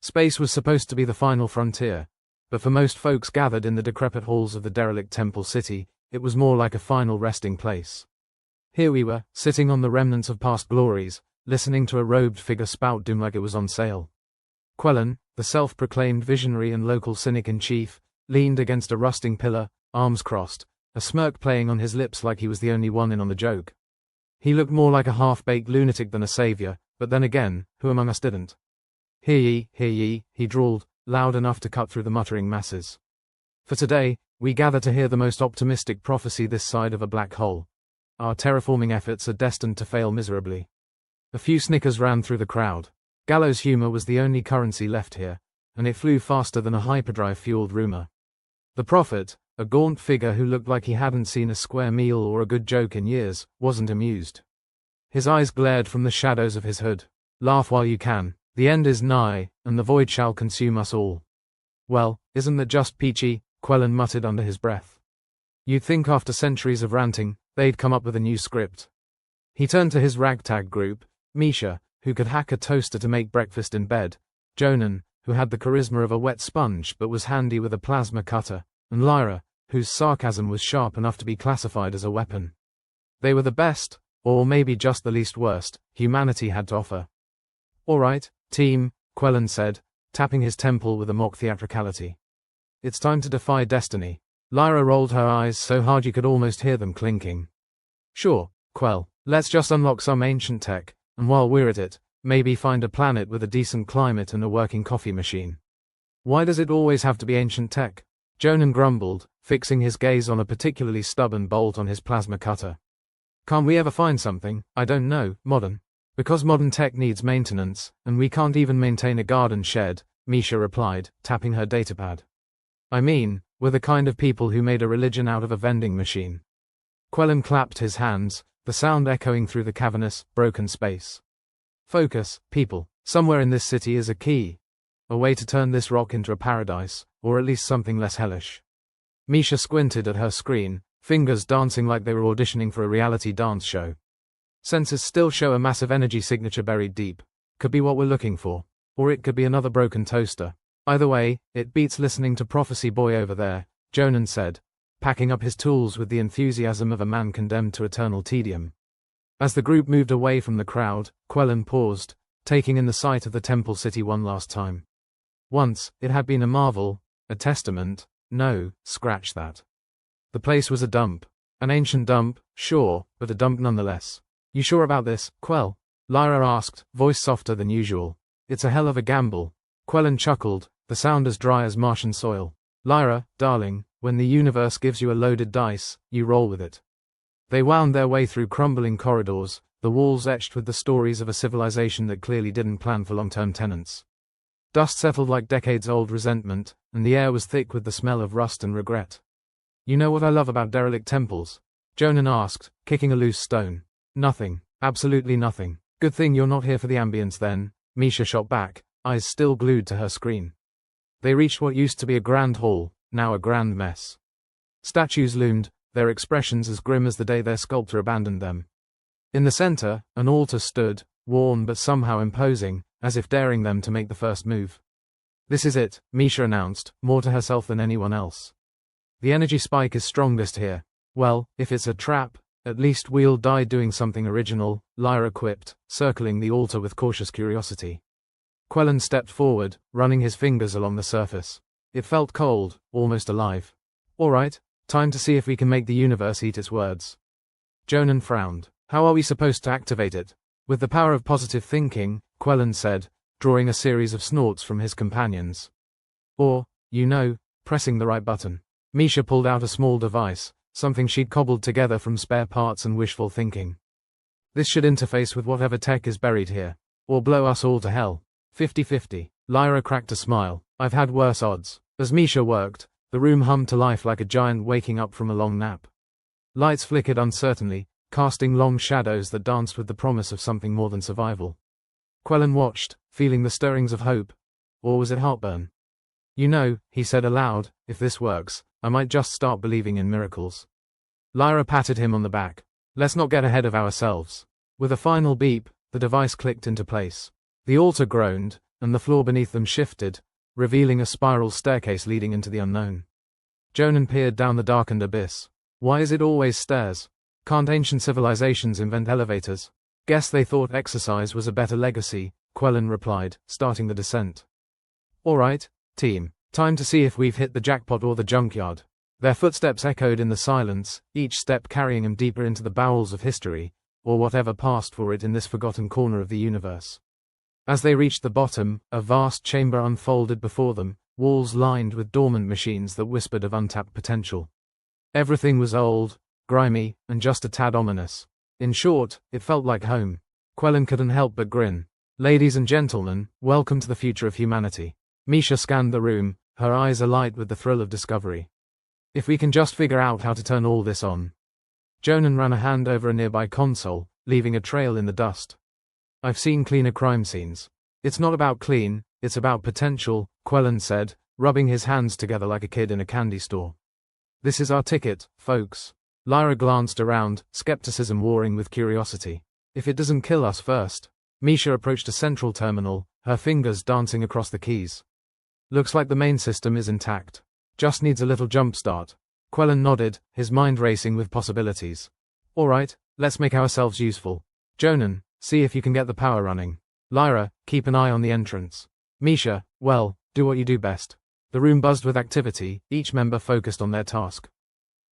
Space was supposed to be the final frontier, but for most folks gathered in the decrepit halls of the derelict temple city, it was more like a final resting place. Here we were, sitting on the remnants of past glories, listening to a robed figure spout doom like it was on sale. Quellen, the self-proclaimed visionary and local cynic-in-chief, leaned against a rusting pillar, arms crossed, a smirk playing on his lips like he was the only one in on the joke. He looked more like a half-baked lunatic than a savior, but then again, who among us didn't? Hear ye, he drawled, loud enough to cut through the muttering masses. For today, we gather to hear the most optimistic prophecy this side of a black hole. Our terraforming efforts are destined to fail miserably. A few snickers ran through the crowd. Gallows humor was the only currency left here, and it flew faster than a hyperdrive-fueled rumor. The prophet, a gaunt figure who looked like he hadn't seen a square meal or a good joke in years, wasn't amused. His eyes glared from the shadows of his hood. Laugh while you can. The end is nigh, and the void shall consume us all. Well, isn't that just peachy? Quellen muttered under his breath. You'd think after centuries of ranting, they'd come up with a new script. He turned to his ragtag group, Misha, who could hack a toaster to make breakfast in bed, Jonan, who had the charisma of a wet sponge but was handy with a plasma cutter, and Lyra, whose sarcasm was sharp enough to be classified as a weapon. They were the best, or maybe just the least worst, humanity had to offer. All right, team, Quellen said, tapping his temple with a mock theatricality. It's time to defy destiny. Lyra rolled her eyes so hard you could almost hear them clinking. Sure, Quell, let's just unlock some ancient tech, and while we're at it, maybe find a planet with a decent climate and a working coffee machine. Why does it always have to be ancient tech? Jonan grumbled, fixing his gaze on a particularly stubborn bolt on his plasma cutter. Can't we ever find something, I don't know, modern? Because modern tech needs maintenance, and we can't even maintain a garden shed, Misha replied, tapping her datapad. I mean, we're the kind of people who made a religion out of a vending machine. Quellen clapped his hands, the sound echoing through the cavernous, broken space. Focus, people. Somewhere in this city is a key. A way to turn this rock into a paradise, or at least something less hellish. Misha squinted at her screen, fingers dancing like they were auditioning for a reality dance show. Sensors still show a massive energy signature buried deep. Could be what we're looking for. Or it could be another broken toaster. Either way, it beats listening to Prophecy Boy over there, Jonan said, packing up his tools with the enthusiasm of a man condemned to eternal tedium. As the group moved away from the crowd, Quellen paused, taking in the sight of the temple city one last time. Once, it had been a marvel, a testament. No, scratch that. The place was a dump. An ancient dump, sure, but a dump nonetheless. You sure about this, Quell? Lyra asked, voice softer than usual. It's a hell of a gamble. Quellen chuckled, the sound as dry as Martian soil. Lyra, darling, when the universe gives you a loaded dice, you roll with it. They wound their way through crumbling corridors, the walls etched with the stories of a civilization that clearly didn't plan for long-term tenants. Dust settled like decades-old resentment, and the air was thick with the smell of rust and regret. You know what I love about derelict temples? Jonan asked, kicking a loose stone. Nothing. Absolutely nothing. Good thing you're not here for the ambience then, Misha shot back, eyes still glued to her screen. They reached what used to be a grand hall, now a grand mess. Statues loomed, their expressions as grim as the day their sculptor abandoned them. In the center, an altar stood, worn but somehow imposing, as if daring them to make the first move. This is it, Misha announced, more to herself than anyone else. The energy spike is strongest here. Well, if it's a trap, at least we'll die doing something original, Lyra quipped, circling the altar with cautious curiosity. Quellen stepped forward, running his fingers along the surface. It felt cold, almost alive. All right, time to see if we can make the universe eat its words. Jonan frowned. How are we supposed to activate it? With the power of positive thinking, Quellen said, drawing a series of snorts from his companions. Or, pressing the right button. Misha pulled out a small device, something she'd cobbled together from spare parts and wishful thinking. This should interface with whatever tech is buried here. Or blow us all to hell. 50-50. Lyra cracked a smile. I've had worse odds. As Misha worked, the room hummed to life like a giant waking up from a long nap. Lights flickered uncertainly, casting long shadows that danced with the promise of something more than survival. Quellen watched, feeling the stirrings of hope. Or was it heartburn? He said aloud, if this works, I might just start believing in miracles. Lyra patted him on the back. Let's not get ahead of ourselves. With a final beep, the device clicked into place. The altar groaned, and the floor beneath them shifted, revealing a spiral staircase leading into the unknown. Jonan peered down the darkened abyss. Why is it always stairs? Can't ancient civilizations invent elevators? Guess they thought exercise was a better legacy, Quellen replied, starting the descent. All right, team. Time to see if we've hit the jackpot or the junkyard. Their footsteps echoed in the silence, each step carrying them deeper into the bowels of history, or whatever passed for it in this forgotten corner of the universe. As they reached the bottom, a vast chamber unfolded before them, walls lined with dormant machines that whispered of untapped potential. Everything was old, grimy, and just a tad ominous. In short, it felt like home. Quellen couldn't help but grin. Ladies and gentlemen, welcome to the future of humanity. Misha scanned the room, her eyes alight with the thrill of discovery. If we can just figure out how to turn all this on. Jonan ran a hand over a nearby console, leaving a trail in the dust. I've seen cleaner crime scenes. It's not about clean, it's about potential, Quellen said, rubbing his hands together like a kid in a candy store. This is our ticket, folks. Lyra glanced around, skepticism warring with curiosity. If it doesn't kill us first. Misha approached a central terminal, her fingers dancing across the keys. Looks like the main system is intact. Just needs a little jumpstart. Quellen nodded, his mind racing with possibilities. All right, let's make ourselves useful. Jonan, see if you can get the power running. Lyra, keep an eye on the entrance. Misha, well, do what you do best. The room buzzed with activity, each member focused on their task.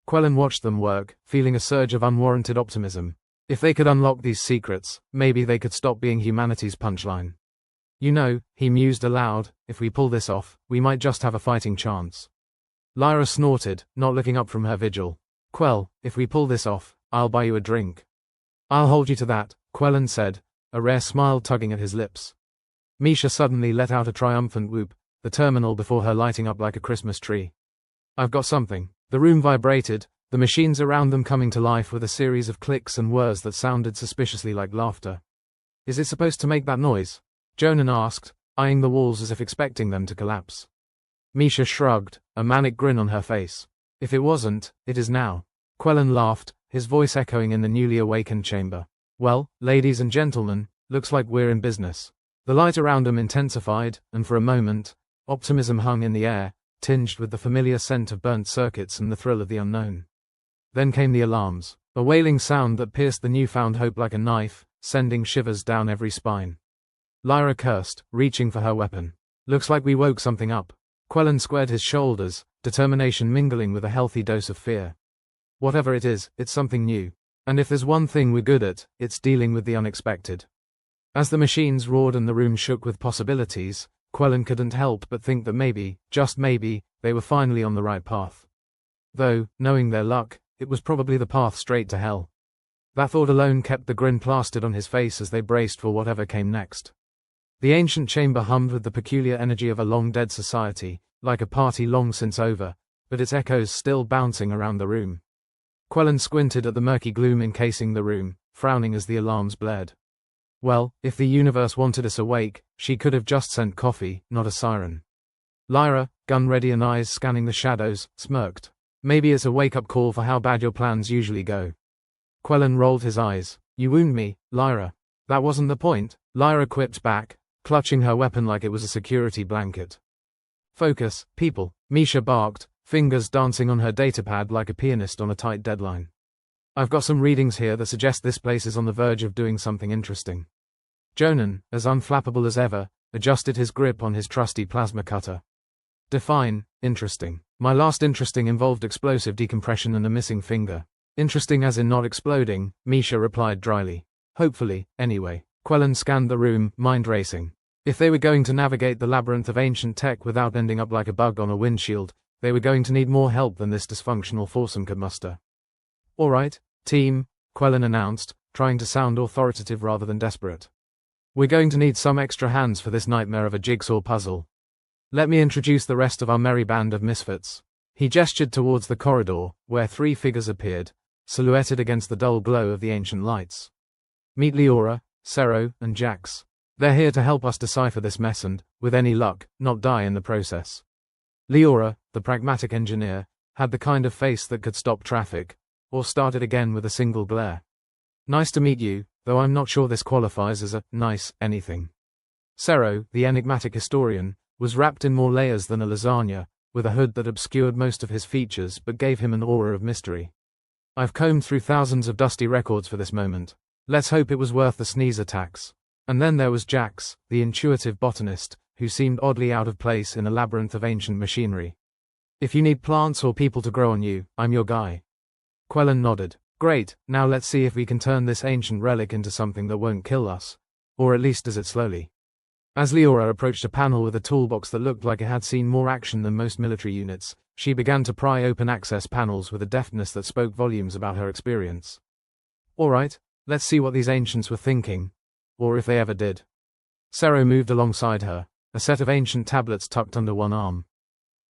Quellen watched them work, feeling a surge of unwarranted optimism. If they could unlock these secrets, maybe they could stop being humanity's punchline. You know, he mused aloud, if we pull this off, we might just have a fighting chance. Lyra snorted, not looking up from her vigil. Quell, if we pull this off, I'll buy you a drink. I'll hold you to that, Quellen said, a rare smile tugging at his lips. Misha suddenly let out a triumphant whoop, the terminal before her lighting up like a Christmas tree. I've got something. The room vibrated, the machines around them coming to life with a series of clicks and whirs that sounded suspiciously like laughter. Is it supposed to make that noise? Jonan asked, eyeing the walls as if expecting them to collapse. Misha shrugged, a manic grin on her face. If it wasn't, it is now. Quellen laughed, his voice echoing in the newly awakened chamber. Well, ladies and gentlemen, looks like we're in business. The light around them intensified, and for a moment, optimism hung in the air, tinged with the familiar scent of burnt circuits and the thrill of the unknown. Then came the alarms, a wailing sound that pierced the newfound hope like a knife, sending shivers down every spine. Lyra cursed, reaching for her weapon. Looks like we woke something up. Quellen squared his shoulders, determination mingling with a healthy dose of fear. Whatever it is, it's something new. And if there's one thing we're good at, it's dealing with the unexpected. As the machines roared and the room shook with possibilities, Quellen couldn't help but think that maybe, just maybe, they were finally on the right path. Though, knowing their luck, it was probably the path straight to hell. That thought alone kept the grin plastered on his face as they braced for whatever came next. The ancient chamber hummed with the peculiar energy of a long-dead society, like a party long since over, but its echoes still bouncing around the room. Quellen squinted at the murky gloom encasing the room, frowning as the alarms blared. Well, if the universe wanted us awake, she could have just sent coffee, not a siren. Lyra, gun ready and eyes scanning the shadows, smirked. Maybe it's a wake-up call for how bad your plans usually go. Quellen rolled his eyes. You wound me, Lyra. That wasn't the point, Lyra quipped back, clutching her weapon like it was a security blanket. Focus, people, Misha barked, fingers dancing on her datapad like a pianist on a tight deadline. I've got some readings here that suggest this place is on the verge of doing something interesting. Jonan, as unflappable as ever, adjusted his grip on his trusty plasma cutter. Define, interesting. My last interesting involved explosive decompression and a missing finger. Interesting as in not exploding, Misha replied dryly. Hopefully, anyway. Quellen scanned the room, mind racing. If they were going to navigate the labyrinth of ancient tech without ending up like a bug on a windshield, they were going to need more help than this dysfunctional foursome could muster. All right, team, Quellen announced, trying to sound authoritative rather than desperate. We're going to need some extra hands for this nightmare of a jigsaw puzzle. Let me introduce the rest of our merry band of misfits. He gestured towards the corridor, where three figures appeared, silhouetted against the dull glow of the ancient lights. Meet Leora, Cero, and Jax. They're here to help us decipher this mess and, with any luck, not die in the process. Leora, the pragmatic engineer, had the kind of face that could stop traffic, or start it again with a single glare. Nice to meet you, though I'm not sure this qualifies as a nice anything. Sero, the enigmatic historian, was wrapped in more layers than a lasagna, with a hood that obscured most of his features but gave him an aura of mystery. I've combed through thousands of dusty records for this moment. Let's hope it was worth the sneeze attacks. And then there was Jax, the intuitive botanist, who seemed oddly out of place in a labyrinth of ancient machinery. If you need plants or people to grow on you, I'm your guy. Quellen nodded. Great, now let's see if we can turn this ancient relic into something that won't kill us. Or at least does it slowly. As Leora approached a panel with a toolbox that looked like it had seen more action than most military units, she began to pry open access panels with a deftness that spoke volumes about her experience. Alright, let's see what these ancients were thinking. Or if they ever did. Sero moved alongside her, a set of ancient tablets tucked under one arm.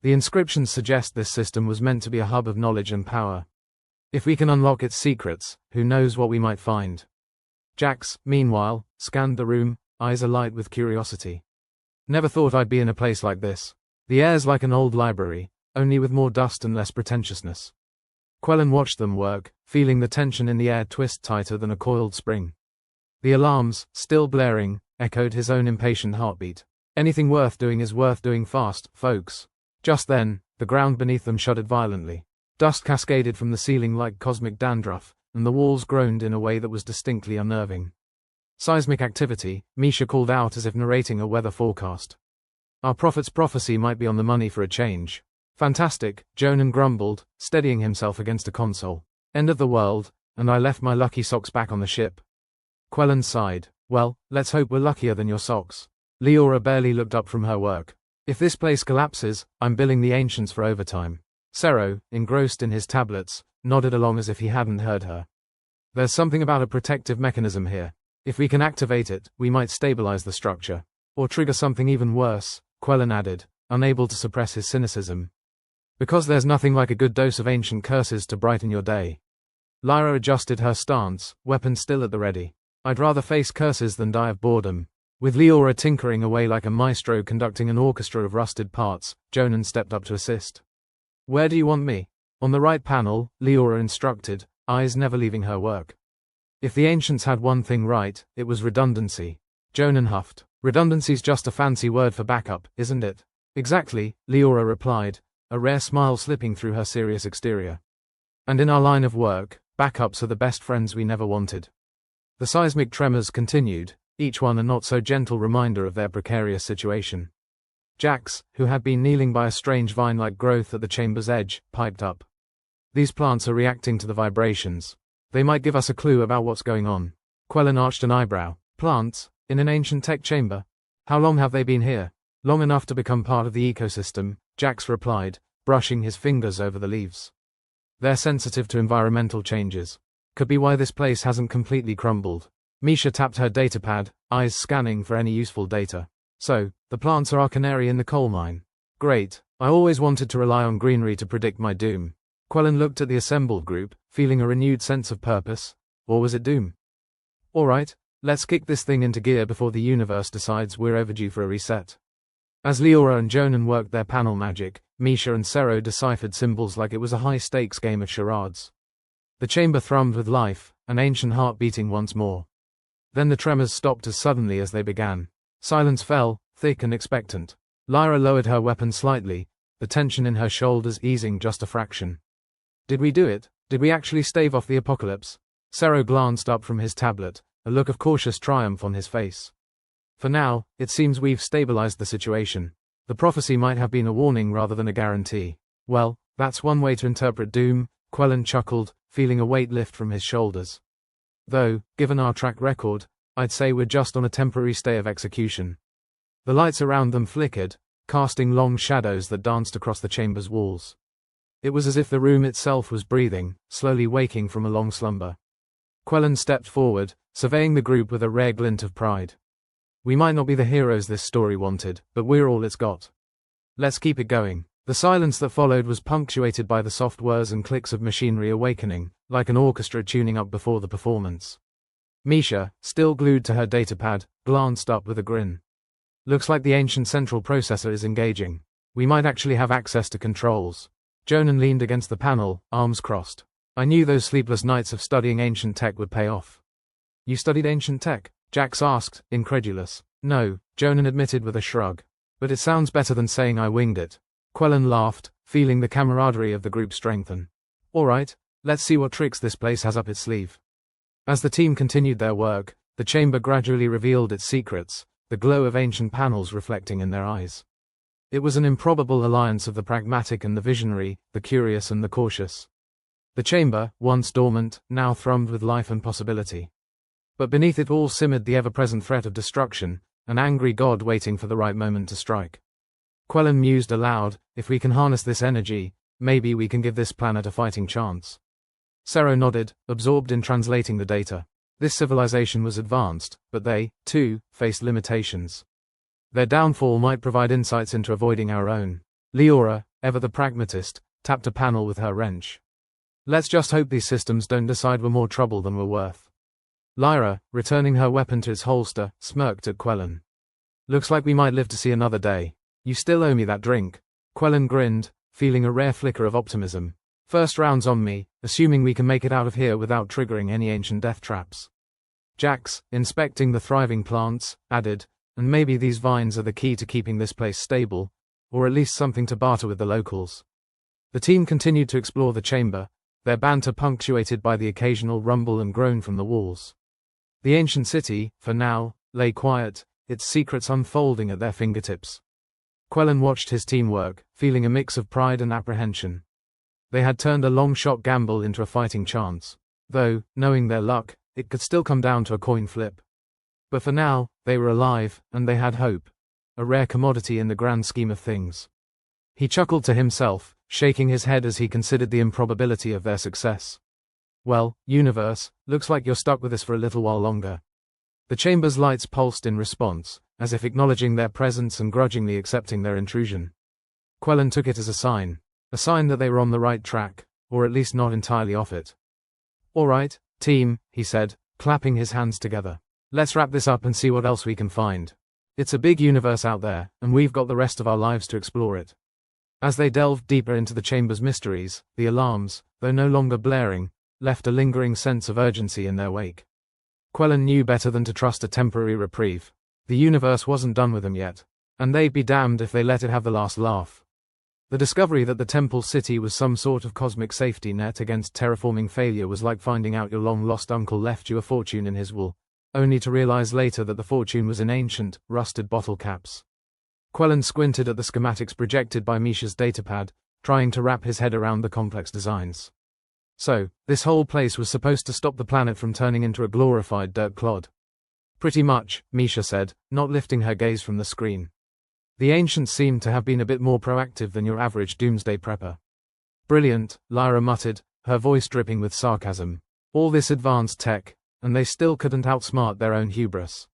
The inscriptions suggest this system was meant to be a hub of knowledge and power. If we can unlock its secrets, who knows what we might find. Jax, meanwhile, scanned the room, eyes alight with curiosity. Never thought I'd be in a place like this. The air's like an old library, only with more dust and less pretentiousness. Quellen watched them work, feeling the tension in the air twist tighter than a coiled spring. The alarms, still blaring, echoed his own impatient heartbeat. Anything worth doing is worth doing fast, folks. Just then, the ground beneath them shuddered violently. Dust cascaded from the ceiling like cosmic dandruff, and the walls groaned in a way that was distinctly unnerving. Seismic activity, Misha called out as if narrating a weather forecast. Our prophet's prophecy might be on the money for a change. Fantastic, Jonan grumbled, steadying himself against a console. End of the world, and I left my lucky socks back on the ship. Quellen sighed. Well, let's hope we're luckier than your socks. Leora barely looked up from her work. If this place collapses, I'm billing the ancients for overtime. Sero, engrossed in his tablets, nodded along as if he hadn't heard her. There's something about a protective mechanism here. If we can activate it, we might stabilize the structure. Or trigger something even worse, Quellen added, unable to suppress his cynicism. Because there's nothing like a good dose of ancient curses to brighten your day. Lyra adjusted her stance, weapon still at the ready. I'd rather face curses than die of boredom. With Leora tinkering away like a maestro conducting an orchestra of rusted parts, Jonan stepped up to assist. Where do you want me? On the right panel, Leora instructed, eyes never leaving her work. If the ancients had one thing right, it was redundancy. Jonan huffed. Redundancy's just a fancy word for backup, isn't it? Exactly, Leora replied, a rare smile slipping through her serious exterior. And in our line of work, backups are the best friends we never wanted. The seismic tremors continued, each one a not-so-gentle reminder of their precarious situation. Jax, who had been kneeling by a strange vine-like growth at the chamber's edge, piped up. These plants are reacting to the vibrations. They might give us a clue about what's going on. Quellen arched an eyebrow. Plants? In an ancient tech chamber? How long have they been here? Long enough to become part of the ecosystem, Jax replied, brushing his fingers over the leaves. They're sensitive to environmental changes. Could be why this place hasn't completely crumbled. Misha tapped her datapad, eyes scanning for any useful data. So, the plants are our canary in the coal mine. Great, I always wanted to rely on greenery to predict my doom. Quellen looked at the assembled group, feeling a renewed sense of purpose. Or was it doom? Alright, let's kick this thing into gear before the universe decides we're overdue for a reset. As Leora and Jonan worked their panel magic, Misha and Sero deciphered symbols like it was a high-stakes game of charades. The chamber thrummed with life, an ancient heart beating once more. Then the tremors stopped as suddenly as they began. Silence fell, thick and expectant. Lyra lowered her weapon slightly, the tension in her shoulders easing just a fraction. Did we do it? Did we actually stave off the apocalypse? Sero glanced up from his tablet, a look of cautious triumph on his face. For now, it seems we've stabilized the situation. The prophecy might have been a warning rather than a guarantee. Well, that's one way to interpret doom, Quellen chuckled, feeling a weight lift from his shoulders. Though, given our track record, I'd say we're just on a temporary stay of execution. The lights around them flickered, casting long shadows that danced across the chamber's walls. It was as if the room itself was breathing, slowly waking from a long slumber. Quellen stepped forward, surveying the group with a rare glint of pride. We might not be the heroes this story wanted, but we're all it's got. Let's keep it going. The silence that followed was punctuated by the soft whirs and clicks of machinery awakening, like an orchestra tuning up before the performance. Misha, still glued to her datapad, glanced up with a grin. Looks like the ancient central processor is engaging. We might actually have access to controls. Jonan leaned against the panel, arms crossed. I knew those sleepless nights of studying ancient tech would pay off. You studied ancient tech? Jax asked, incredulous. No, Jonan admitted with a shrug. But it sounds better than saying I winged it. Quellen laughed, feeling the camaraderie of the group strengthen. Alright, let's see what tricks this place has up its sleeve. As the team continued their work, the chamber gradually revealed its secrets, the glow of ancient panels reflecting in their eyes. It was an improbable alliance of the pragmatic and the visionary, the curious and the cautious. The chamber, once dormant, now thrummed with life and possibility. But beneath it all simmered the ever-present threat of destruction, an angry god waiting for the right moment to strike. Quellen mused aloud, if we can harness this energy, maybe we can give this planet a fighting chance. Sero nodded, absorbed in translating the data. This civilization was advanced, but they, too, faced limitations. Their downfall might provide insights into avoiding our own. Leora, ever the pragmatist, tapped a panel with her wrench. Let's just hope these systems don't decide we're more trouble than we're worth. Lyra, returning her weapon to its holster, smirked at Quellen. Looks like we might live to see another day. You still owe me that drink. Quellen grinned, feeling a rare flicker of optimism. First round's on me, assuming we can make it out of here without triggering any ancient death traps. Jax, inspecting the thriving plants, added, and maybe these vines are the key to keeping this place stable, or at least something to barter with the locals. The team continued to explore the chamber, their banter punctuated by the occasional rumble and groan from the walls. The ancient city, for now, lay quiet, its secrets unfolding at their fingertips. Quellen watched his team work, feeling a mix of pride and apprehension. They had turned a long-shot gamble into a fighting chance. Though, knowing their luck, it could still come down to a coin flip. But for now, they were alive, and they had hope. A rare commodity in the grand scheme of things. He chuckled to himself, shaking his head as he considered the improbability of their success. Well, universe, looks like you're stuck with this for a little while longer. The chamber's lights pulsed in response, as if acknowledging their presence and grudgingly accepting their intrusion. Quellen took it as a sign that they were on the right track, or at least not entirely off it. All right, team, he said, clapping his hands together. Let's wrap this up and see what else we can find. It's a big universe out there, and we've got the rest of our lives to explore it. As they delved deeper into the chamber's mysteries, the alarms, though no longer blaring, left a lingering sense of urgency in their wake. Quellen knew better than to trust a temporary reprieve. The universe wasn't done with them yet, and they'd be damned if they let it have the last laugh. The discovery that the Temple City was some sort of cosmic safety net against terraforming failure was like finding out your long-lost uncle left you a fortune in his will, only to realize later that the fortune was in ancient, rusted bottle caps. Quellen squinted at the schematics projected by Misha's datapad, trying to wrap his head around the complex designs. So, this whole place was supposed to stop the planet from turning into a glorified dirt clod. Pretty much, Misha said, not lifting her gaze from the screen. The ancients seemed to have been a bit more proactive than your average doomsday prepper. Brilliant, Lyra muttered, her voice dripping with sarcasm. All this advanced tech, and they still couldn't outsmart their own hubris.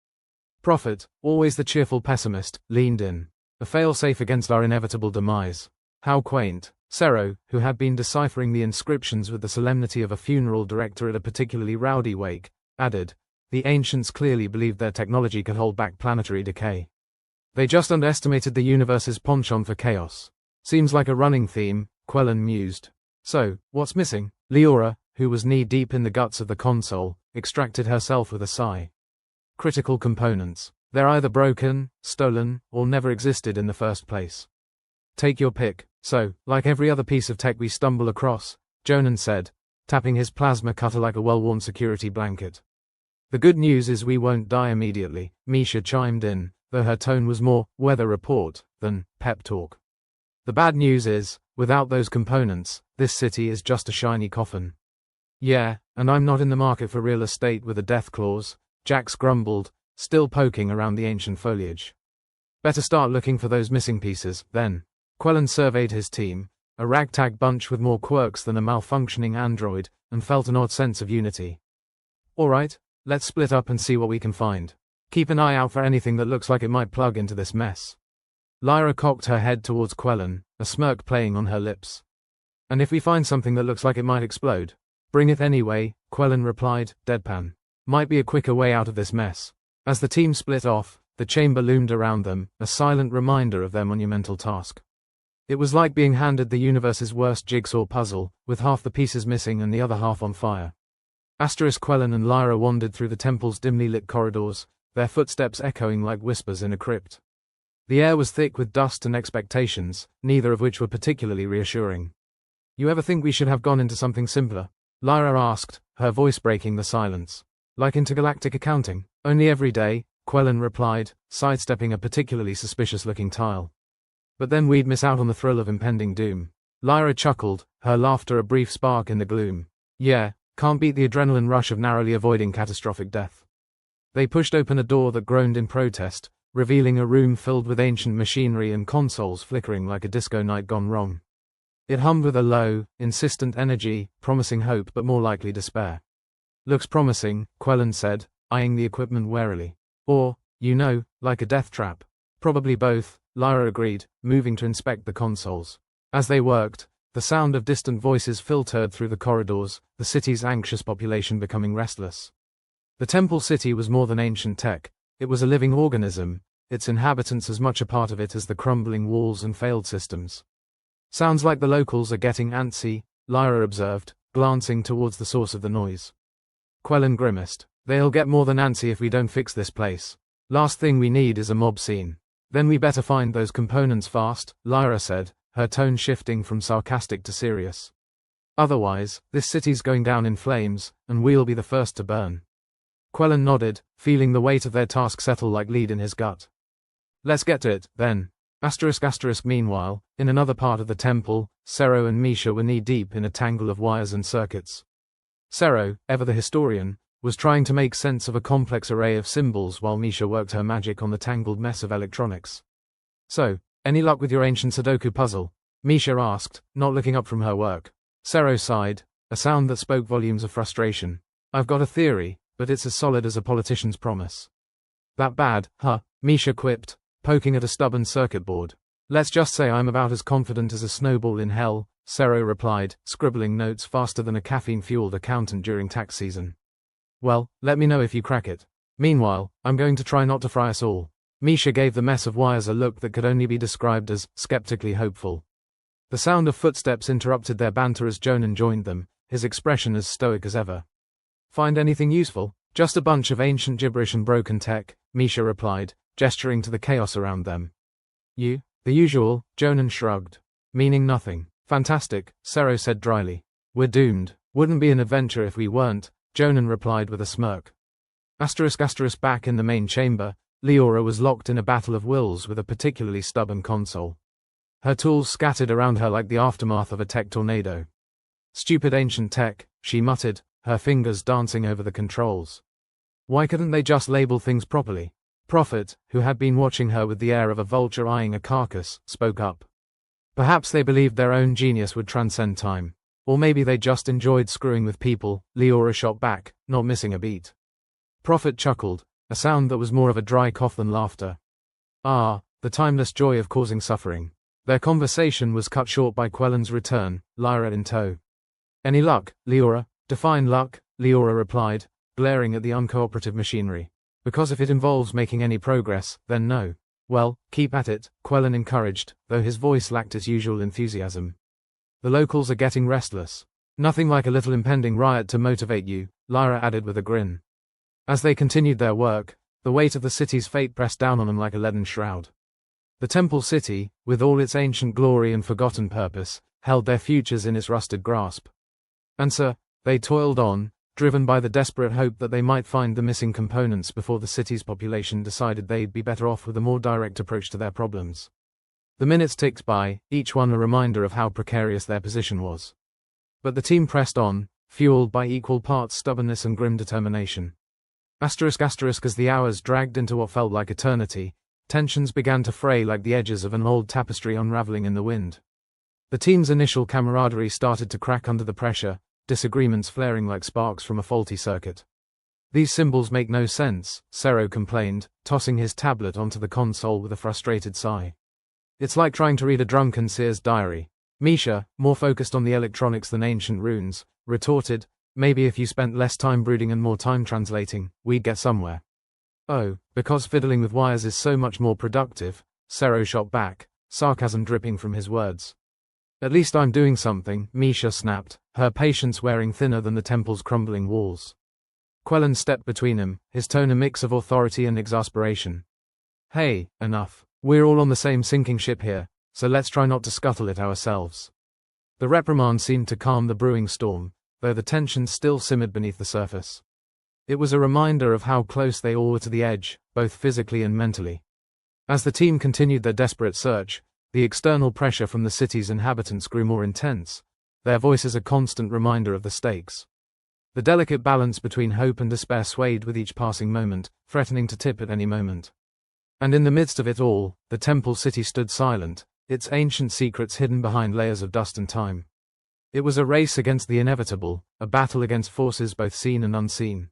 Prophet, always the cheerful pessimist, leaned in. A failsafe against our inevitable demise. How quaint. Sero, who had been deciphering the inscriptions with the solemnity of a funeral director at a particularly rowdy wake, added, the ancients clearly believed their technology could hold back planetary decay. They just underestimated the universe's penchant for chaos. Seems like a running theme, Quellen mused. So, what's missing? Leora, who was knee-deep in the guts of the console, extracted herself with a sigh. Critical components. They're either broken, stolen, or never existed in the first place. Take your pick. So, like every other piece of tech we stumble across, Jonan said, tapping his plasma cutter like a well-worn security blanket. The good news is we won't die immediately, Misha chimed in, though her tone was more weather report than pep talk. The bad news is, without those components, this city is just a shiny coffin. Yeah, and I'm not in the market for real estate with a death clause, Jax grumbled, still poking around the ancient foliage. Better start looking for those missing pieces, then. Quellen surveyed his team, a ragtag bunch with more quirks than a malfunctioning android, and felt an odd sense of unity. Alright, let's split up and see what we can find. Keep an eye out for anything that looks like it might plug into this mess. Lyra cocked her head towards Quellen, a smirk playing on her lips. And if we find something that looks like it might explode, bring it anyway, Quellen replied, deadpan. Might be a quicker way out of this mess. As the team split off, the chamber loomed around them, a silent reminder of their monumental task. It was like being handed the universe's worst jigsaw puzzle, with half the pieces missing and the other half on fire. Quellen and Lyra wandered through the temple's dimly lit corridors, their footsteps echoing like whispers in a crypt. The air was thick with dust and expectations, neither of which were particularly reassuring. "You ever think we should have gone into something simpler?" Lyra asked, her voice breaking the silence. "Like intergalactic accounting? Only every day," Quellen replied, sidestepping a particularly suspicious-looking tile. "But then we'd miss out on the thrill of impending doom." Lyra chuckled, her laughter a brief spark in the gloom. "Yeah, can't beat the adrenaline rush of narrowly avoiding catastrophic death." They pushed open a door that groaned in protest, revealing a room filled with ancient machinery and consoles flickering like a disco night gone wrong. It hummed with a low, insistent energy, promising hope but more likely despair. "Looks promising," Quellen said, eyeing the equipment warily. "Or, like a death trap." "Probably both," Lyra agreed, moving to inspect the consoles. As they worked, the sound of distant voices filtered through the corridors, the city's anxious population becoming restless. The Temple City was more than ancient tech, it was a living organism, its inhabitants as much a part of it as the crumbling walls and failed systems. "Sounds like the locals are getting antsy," Lyra observed, glancing towards the source of the noise. Quellen grimaced. "They'll get more than antsy if we don't fix this place. Last thing we need is a mob scene." "Then we better find those components fast," Lyra said, her tone shifting from sarcastic to serious. "Otherwise, this city's going down in flames, and we'll be the first to burn." Quellen nodded, feeling the weight of their task settle like lead in his gut. "Let's get to it, then." Meanwhile, in another part of the temple, Sero and Misha were knee-deep in a tangle of wires and circuits. Sero, ever the historian, was trying to make sense of a complex array of symbols while Misha worked her magic on the tangled mess of electronics. "So, any luck with your ancient Sudoku puzzle?" Misha asked, not looking up from her work. Sero sighed, a sound that spoke volumes of frustration. "I've got a theory, but it's as solid as a politician's promise." "That bad, huh?" Misha quipped, poking at a stubborn circuit board. "Let's just say I'm about as confident as a snowball in hell," Sero replied, scribbling notes faster than a caffeine-fueled accountant during tax season. "Well, let me know if you crack it. Meanwhile, I'm going to try not to fry us all." Misha gave the mess of wires a look that could only be described as skeptically hopeful. The sound of footsteps interrupted their banter as Jonan joined them, his expression as stoic as ever. "Find anything useful?" "Just a bunch of ancient gibberish and broken tech," Misha replied, gesturing to the chaos around them. "You?" "The usual," Jonan shrugged. "Meaning nothing." "Fantastic," Sero said dryly. "We're doomed." "Wouldn't be an adventure if we weren't," Jonan replied with a smirk. Back in the main chamber, Leora was locked in a battle of wills with a particularly stubborn console. Her tools scattered around her like the aftermath of a tech tornado. "Stupid ancient tech," she muttered, her fingers dancing over the controls. Why couldn't they just label things properly? Prophet, who had been watching her with the air of a vulture eyeing a carcass, spoke up. Perhaps they believed their own genius would transcend time. Or maybe they just enjoyed screwing with people, Leora shot back, not missing a beat. Prophet chuckled, a sound that was more of a dry cough than laughter. "Ah, the timeless joy of causing suffering." Their conversation was cut short by Quellen's return, Lyra in tow. "Any luck, Leora?" "Define luck," Leora replied, glaring at the uncooperative machinery. "Because if it involves making any progress, then no." "Well, keep at it," Quellen encouraged, though his voice lacked its usual enthusiasm. "The locals are getting restless." "Nothing like a little impending riot to motivate you," Lyra added with a grin. As they continued their work, the weight of the city's fate pressed down on them like a leaden shroud. The Temple City, with all its ancient glory and forgotten purpose, held their futures in its rusted grasp. And so, they toiled on, driven by the desperate hope that they might find the missing components before the city's population decided they'd be better off with a more direct approach to their problems. The minutes ticked by, each one a reminder of how precarious their position was. But the team pressed on, fueled by equal parts stubbornness and grim determination. As the hours dragged into what felt like eternity, tensions began to fray like the edges of an old tapestry unraveling in the wind. The team's initial camaraderie started to crack under the pressure, disagreements flaring like sparks from a faulty circuit. "These symbols make no sense," Sero complained, tossing his tablet onto the console with a frustrated sigh. "It's like trying to read a drunken seer's diary." Misha, more focused on the electronics than ancient runes, retorted, "Maybe if you spent less time brooding and more time translating, we'd get somewhere." "Oh, because fiddling with wires is so much more productive," Sero shot back, sarcasm dripping from his words. "At least I'm doing something," Misha snapped, her patience wearing thinner than the temple's crumbling walls. Quellen stepped between him, his tone a mix of authority and exasperation. Hey, enough. We're all on the same sinking ship here, so let's try not to scuttle it ourselves. The reprimand seemed to calm the brewing storm, though the tension still simmered beneath the surface. It was a reminder of how close they all were to the edge, both physically and mentally. As the team continued their desperate search, the external pressure from the city's inhabitants grew more intense, their voices a constant reminder of the stakes. The delicate balance between hope and despair swayed with each passing moment, threatening to tip at any moment. And in the midst of it all, the temple city stood silent, its ancient secrets hidden behind layers of dust and time. It was a race against the inevitable, a battle against forces both seen and unseen.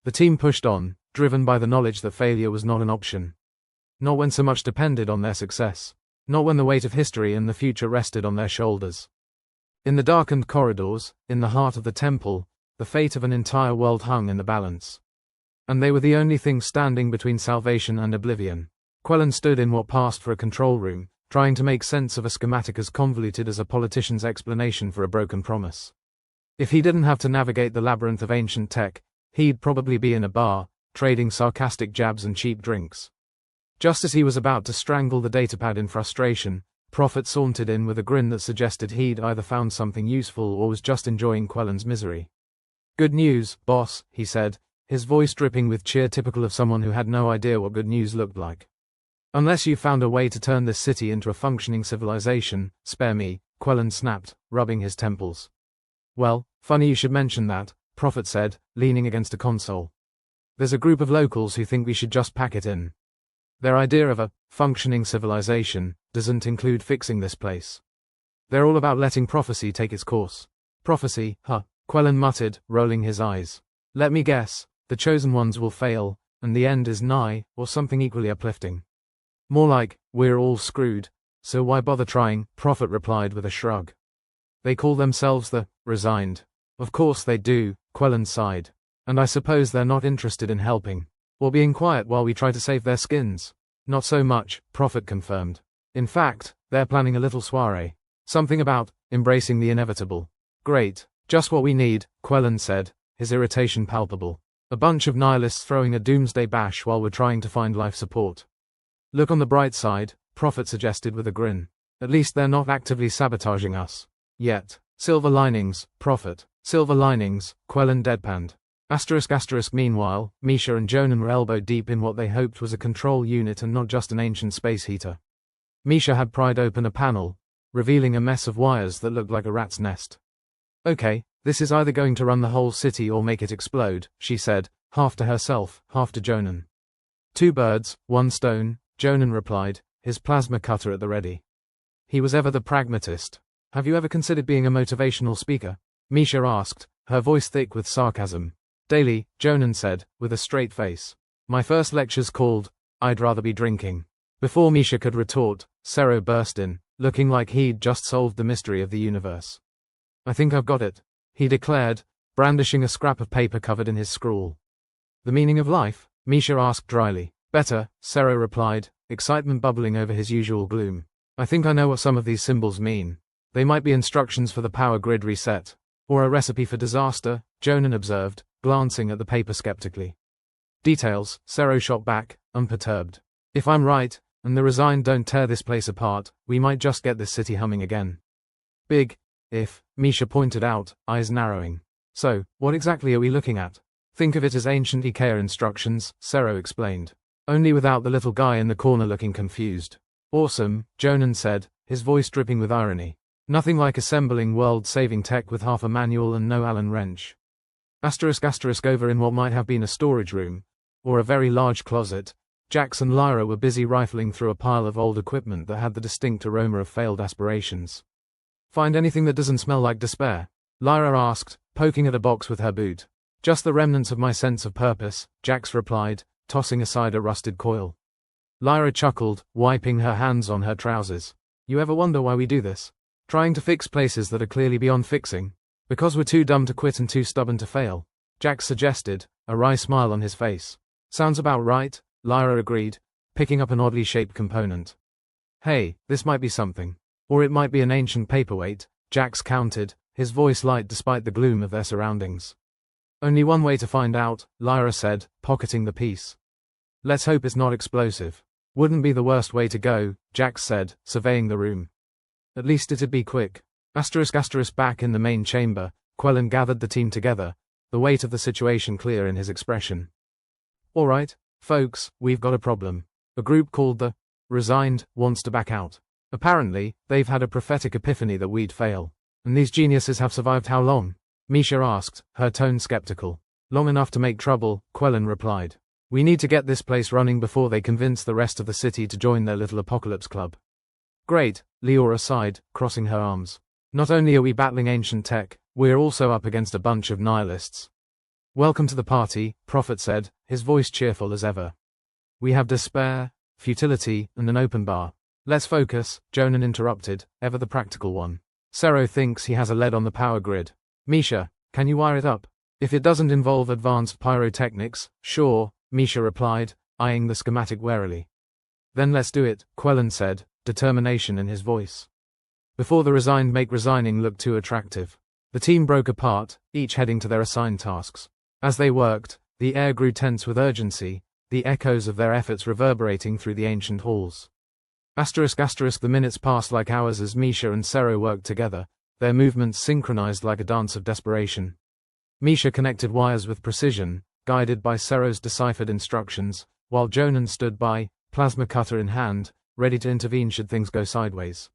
The team pushed on, driven by the knowledge that failure was not an option. Not when so much depended on their success. Not when the weight of history and the future rested on their shoulders. In the darkened corridors, in the heart of the temple, the fate of an entire world hung in the balance. And they were the only thing standing between salvation and oblivion. Quellen stood in what passed for a control room, trying to make sense of a schematic as convoluted as a politician's explanation for a broken promise. If he didn't have to navigate the labyrinth of ancient tech, he'd probably be in a bar, trading sarcastic jabs and cheap drinks. Just as he was about to strangle the datapad in frustration, Prophet sauntered in with a grin that suggested he'd either found something useful or was just enjoying Quellen's misery. Good news, boss, he said, his voice dripping with cheer typical of someone who had no idea what good news looked like. Unless you found a way to turn this city into a functioning civilization, spare me, Quellen snapped, rubbing his temples. Well, funny you should mention that, Prophet said, leaning against a console. There's a group of locals who think we should just pack it in. Their idea of a functioning civilization doesn't include fixing this place. They're all about letting prophecy take its course. Prophecy, huh? Quellen muttered, rolling his eyes. Let me guess, the chosen ones will fail, and the end is nigh, or something equally uplifting. More like, we're all screwed, so why bother trying, Prophet replied with a shrug. They call themselves the resigned. Of course they do, Quellen sighed. And I suppose they're not interested in helping. Or being quiet while we try to save their skins. Not so much, Prophet confirmed. In fact, they're planning a little soiree. Something about embracing the inevitable. Great, just what we need, Quellen said, his irritation palpable. A bunch of nihilists throwing a doomsday bash while we're trying to find life support. Look on the bright side, Prophet suggested with a grin. At least they're not actively sabotaging us. Yet. Silver linings, Prophet. Silver linings, Quellen deadpanned. Meanwhile, Misha and Jonan were elbow deep in what they hoped was a control unit and not just an ancient space heater. Misha had pried open a panel, revealing a mess of wires that looked like a rat's nest. Okay, this is either going to run the whole city or make it explode, she said, half to herself, half to Jonan. Two birds, one stone, Jonan replied, his plasma cutter at the ready. He was ever the pragmatist. Have you ever considered being a motivational speaker? Misha asked, her voice thick with sarcasm. Daily, Jonan said, with a straight face. My first lecture's called, I'd Rather Be Drinking. Before Misha could retort, Sero burst in, looking like he'd just solved the mystery of the universe. I think I've got it, he declared, brandishing a scrap of paper covered in his scrawl. The meaning of life? Misha asked dryly. Better, Sero replied, excitement bubbling over his usual gloom. I think I know what some of these symbols mean. They might be instructions for the power grid reset. Or a recipe for disaster, Jonan observed, glancing at the paper skeptically. Details, Sero shot back, unperturbed. If I'm right, and the resigned don't tear this place apart, we might just get this city humming again. Big if, Misha pointed out, eyes narrowing. So, what exactly are we looking at? Think of it as ancient IKEA instructions, Sero explained. Only without the little guy in the corner looking confused. Awesome, Jonan said, his voice dripping with irony. Nothing like assembling world-saving tech with half a manual and no Allen wrench. Over in what might have been a storage room, or a very large closet, Jax and Lyra were busy rifling through a pile of old equipment that had the distinct aroma of failed aspirations. Find anything that doesn't smell like despair? Lyra asked, poking at a box with her boot. Just the remnants of my sense of purpose, Jax replied, tossing aside a rusted coil. Lyra chuckled, wiping her hands on her trousers. You ever wonder why we do this? Trying to fix places that are clearly beyond fixing? Because we're too dumb to quit and too stubborn to fail, Jax suggested, a wry smile on his face. Sounds about right, Lyra agreed, picking up an oddly shaped component. Hey, this might be something. Or it might be an ancient paperweight, Jax countered, his voice light despite the gloom of their surroundings. Only one way to find out, Lyra said, pocketing the piece. Let's hope it's not explosive. Wouldn't be the worst way to go, Jax said, surveying the room. At least it'd be quick. Back in the main chamber, Quellen gathered the team together, the weight of the situation clear in his expression. All right, folks, we've got a problem. A group called the Resigned wants to back out. Apparently, they've had a prophetic epiphany that we'd fail. And these geniuses have survived how long? Misha asked, her tone skeptical. Long enough to make trouble, Quellen replied. We need to get this place running before they convince the rest of the city to join their little apocalypse club. Great, Leora sighed, crossing her arms. Not only are we battling ancient tech, we're also up against a bunch of nihilists. Welcome to the party, Prophet said, his voice cheerful as ever. We have despair, futility, and an open bar. Let's focus, Jonan interrupted, ever the practical one. Sero thinks he has a lead on the power grid. Misha, can you wire it up? If it doesn't involve advanced pyrotechnics, sure, Misha replied, eyeing the schematic warily. Then let's do it, Quellen said, determination in his voice. Before the Resigned make resigning look too attractive. The team broke apart, each heading to their assigned tasks. As they worked, the air grew tense with urgency, the echoes of their efforts reverberating through the ancient halls. The minutes passed like hours as Misha and Sero worked together, their movements synchronized like a dance of desperation. Misha connected wires with precision, guided by Sero's deciphered instructions, while Jonan stood by, plasma cutter in hand, ready to intervene should things go sideways.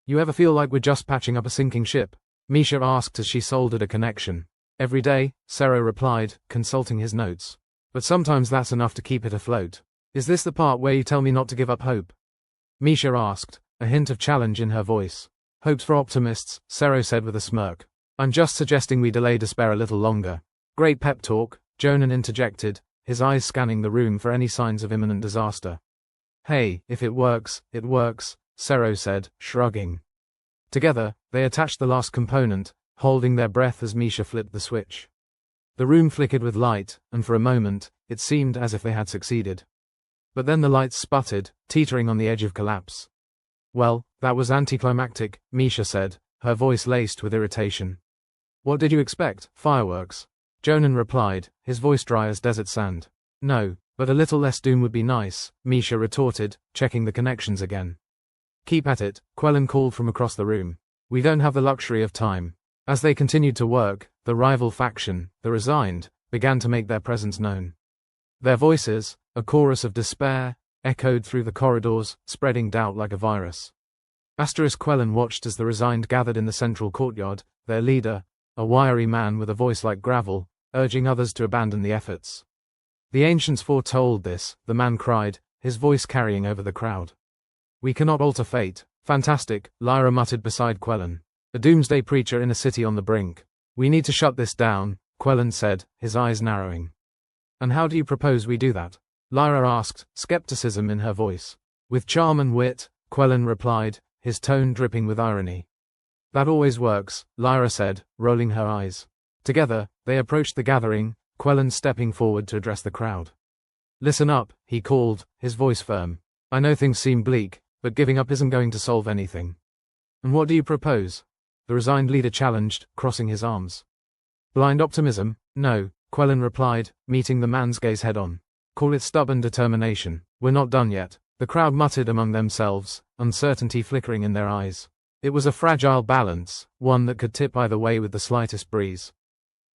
You ever feel like we're just patching up a sinking ship? Misha asked as she soldered a connection. Every day, Sero replied, consulting his notes. But sometimes that's enough to keep it afloat. Is this the part where you tell me not to give up hope? Misha asked, a hint of challenge in her voice. Hope's for optimists, Sero said with a smirk. I'm just suggesting we delay despair a little longer. Great pep talk, Jonan interjected, his eyes scanning the room for any signs of imminent disaster. Hey, if it works, Sero said, shrugging. Together, they attached the last component, holding their breath as Misha flipped the switch. The room flickered with light, and for a moment, it seemed as if they had succeeded. But then the lights sputtered, teetering on the edge of collapse. Well, that was anticlimactic, Misha said, her voice laced with irritation. What did you expect, fireworks? Jonan replied, his voice dry as desert sand. No, but a little less doom would be nice, Misha retorted, checking the connections again. Keep at it, Quellen called from across the room. We don't have the luxury of time. As they continued to work, the rival faction, the Resigned, began to make their presence known. Their voices, a chorus of despair, echoed through the corridors, spreading doubt like a virus. Quellen watched as the Resigned gathered in the central courtyard, their leader, a wiry man with a voice like gravel, urging others to abandon the efforts. The ancients foretold this, the man cried, his voice carrying over the crowd. We cannot alter fate. Fantastic, Lyra muttered beside Quellen. A doomsday preacher in a city on the brink. We need to shut this down, Quellen said, his eyes narrowing. And how do you propose we do that? Lyra asked, skepticism in her voice. With charm and wit, Quellen replied, his tone dripping with irony. That always works, Lyra said, rolling her eyes. Together, they approached the gathering, Quellen stepping forward to address the crowd. Listen up, he called, his voice firm. I know things seem bleak, but giving up isn't going to solve anything. And what do you propose? The Resigned leader challenged, crossing his arms. Blind optimism? No, Quellen replied, meeting the man's gaze head-on. Call it stubborn determination. We're not done yet. The crowd muttered among themselves, uncertainty flickering in their eyes. It was a fragile balance, one that could tip either way with the slightest breeze.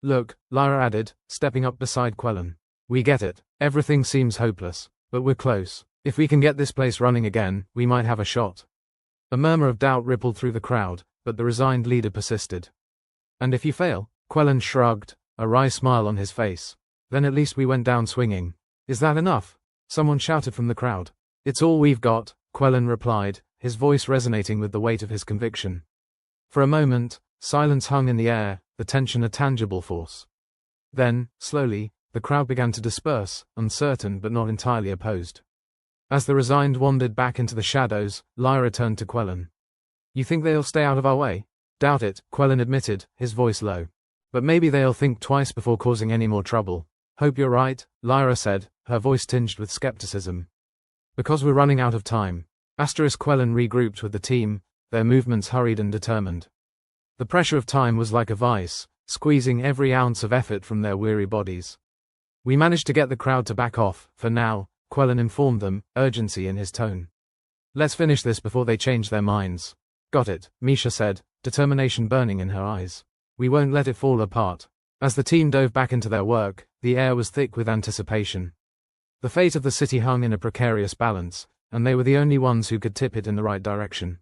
Look, Lyra added, stepping up beside Quellen. We get it. Everything seems hopeless, but we're close. If we can get this place running again, we might have a shot. A murmur of doubt rippled through the crowd, but the Resigned leader persisted. And if you fail? Quellen shrugged, a wry smile on his face. Then at least we went down swinging. Is that enough? Someone shouted from the crowd. It's all we've got, Quellen replied, his voice resonating with the weight of his conviction. For a moment, silence hung in the air, the tension a tangible force. Then, slowly, the crowd began to disperse, uncertain but not entirely opposed. As the Resigned wandered back into the shadows, Lyra turned to Quellen. You think they'll stay out of our way? Doubt it, Quellen admitted, his voice low. But maybe they'll think twice before causing any more trouble. Hope you're right, Lyra said, her voice tinged with skepticism. Because we're running out of time. Quellen regrouped with the team, their movements hurried and determined. The pressure of time was like a vice, squeezing every ounce of effort from their weary bodies. We managed to get the crowd to back off, for now, Quellen informed them, urgency in his tone. Let's finish this before they change their minds. Got it, Misha said, determination burning in her eyes. We won't let it fall apart. As the team dove back into their work, the air was thick with anticipation. The fate of the city hung in a precarious balance, and they were the only ones who could tip it in the right direction.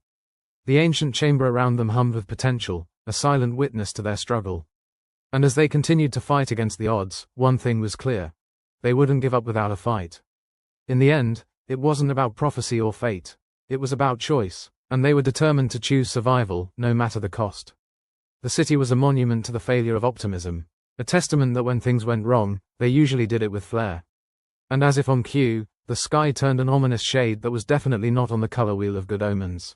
The ancient chamber around them hummed with potential, a silent witness to their struggle. And as they continued to fight against the odds, one thing was clear. They wouldn't give up without a fight. In the end, it wasn't about prophecy or fate. It was about choice, and they were determined to choose survival, no matter the cost. The city was a monument to the failure of optimism, a testament that when things went wrong, they usually did it with flair. And as if on cue, the sky turned an ominous shade that was definitely not on the color wheel of good omens.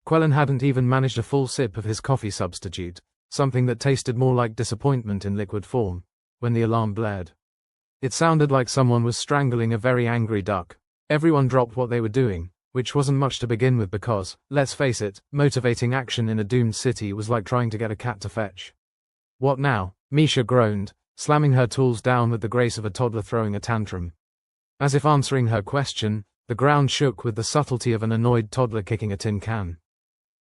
Quellen hadn't even managed a full sip of his coffee substitute, something that tasted more like disappointment in liquid form, when the alarm blared. It sounded like someone was strangling a very angry duck. Everyone dropped what they were doing, which wasn't much to begin with because, let's face it, motivating action in a doomed city was like trying to get a cat to fetch. What now? Misha groaned, slamming her tools down with the grace of a toddler throwing a tantrum. As if answering her question, the ground shook with the subtlety of an annoyed toddler kicking a tin can.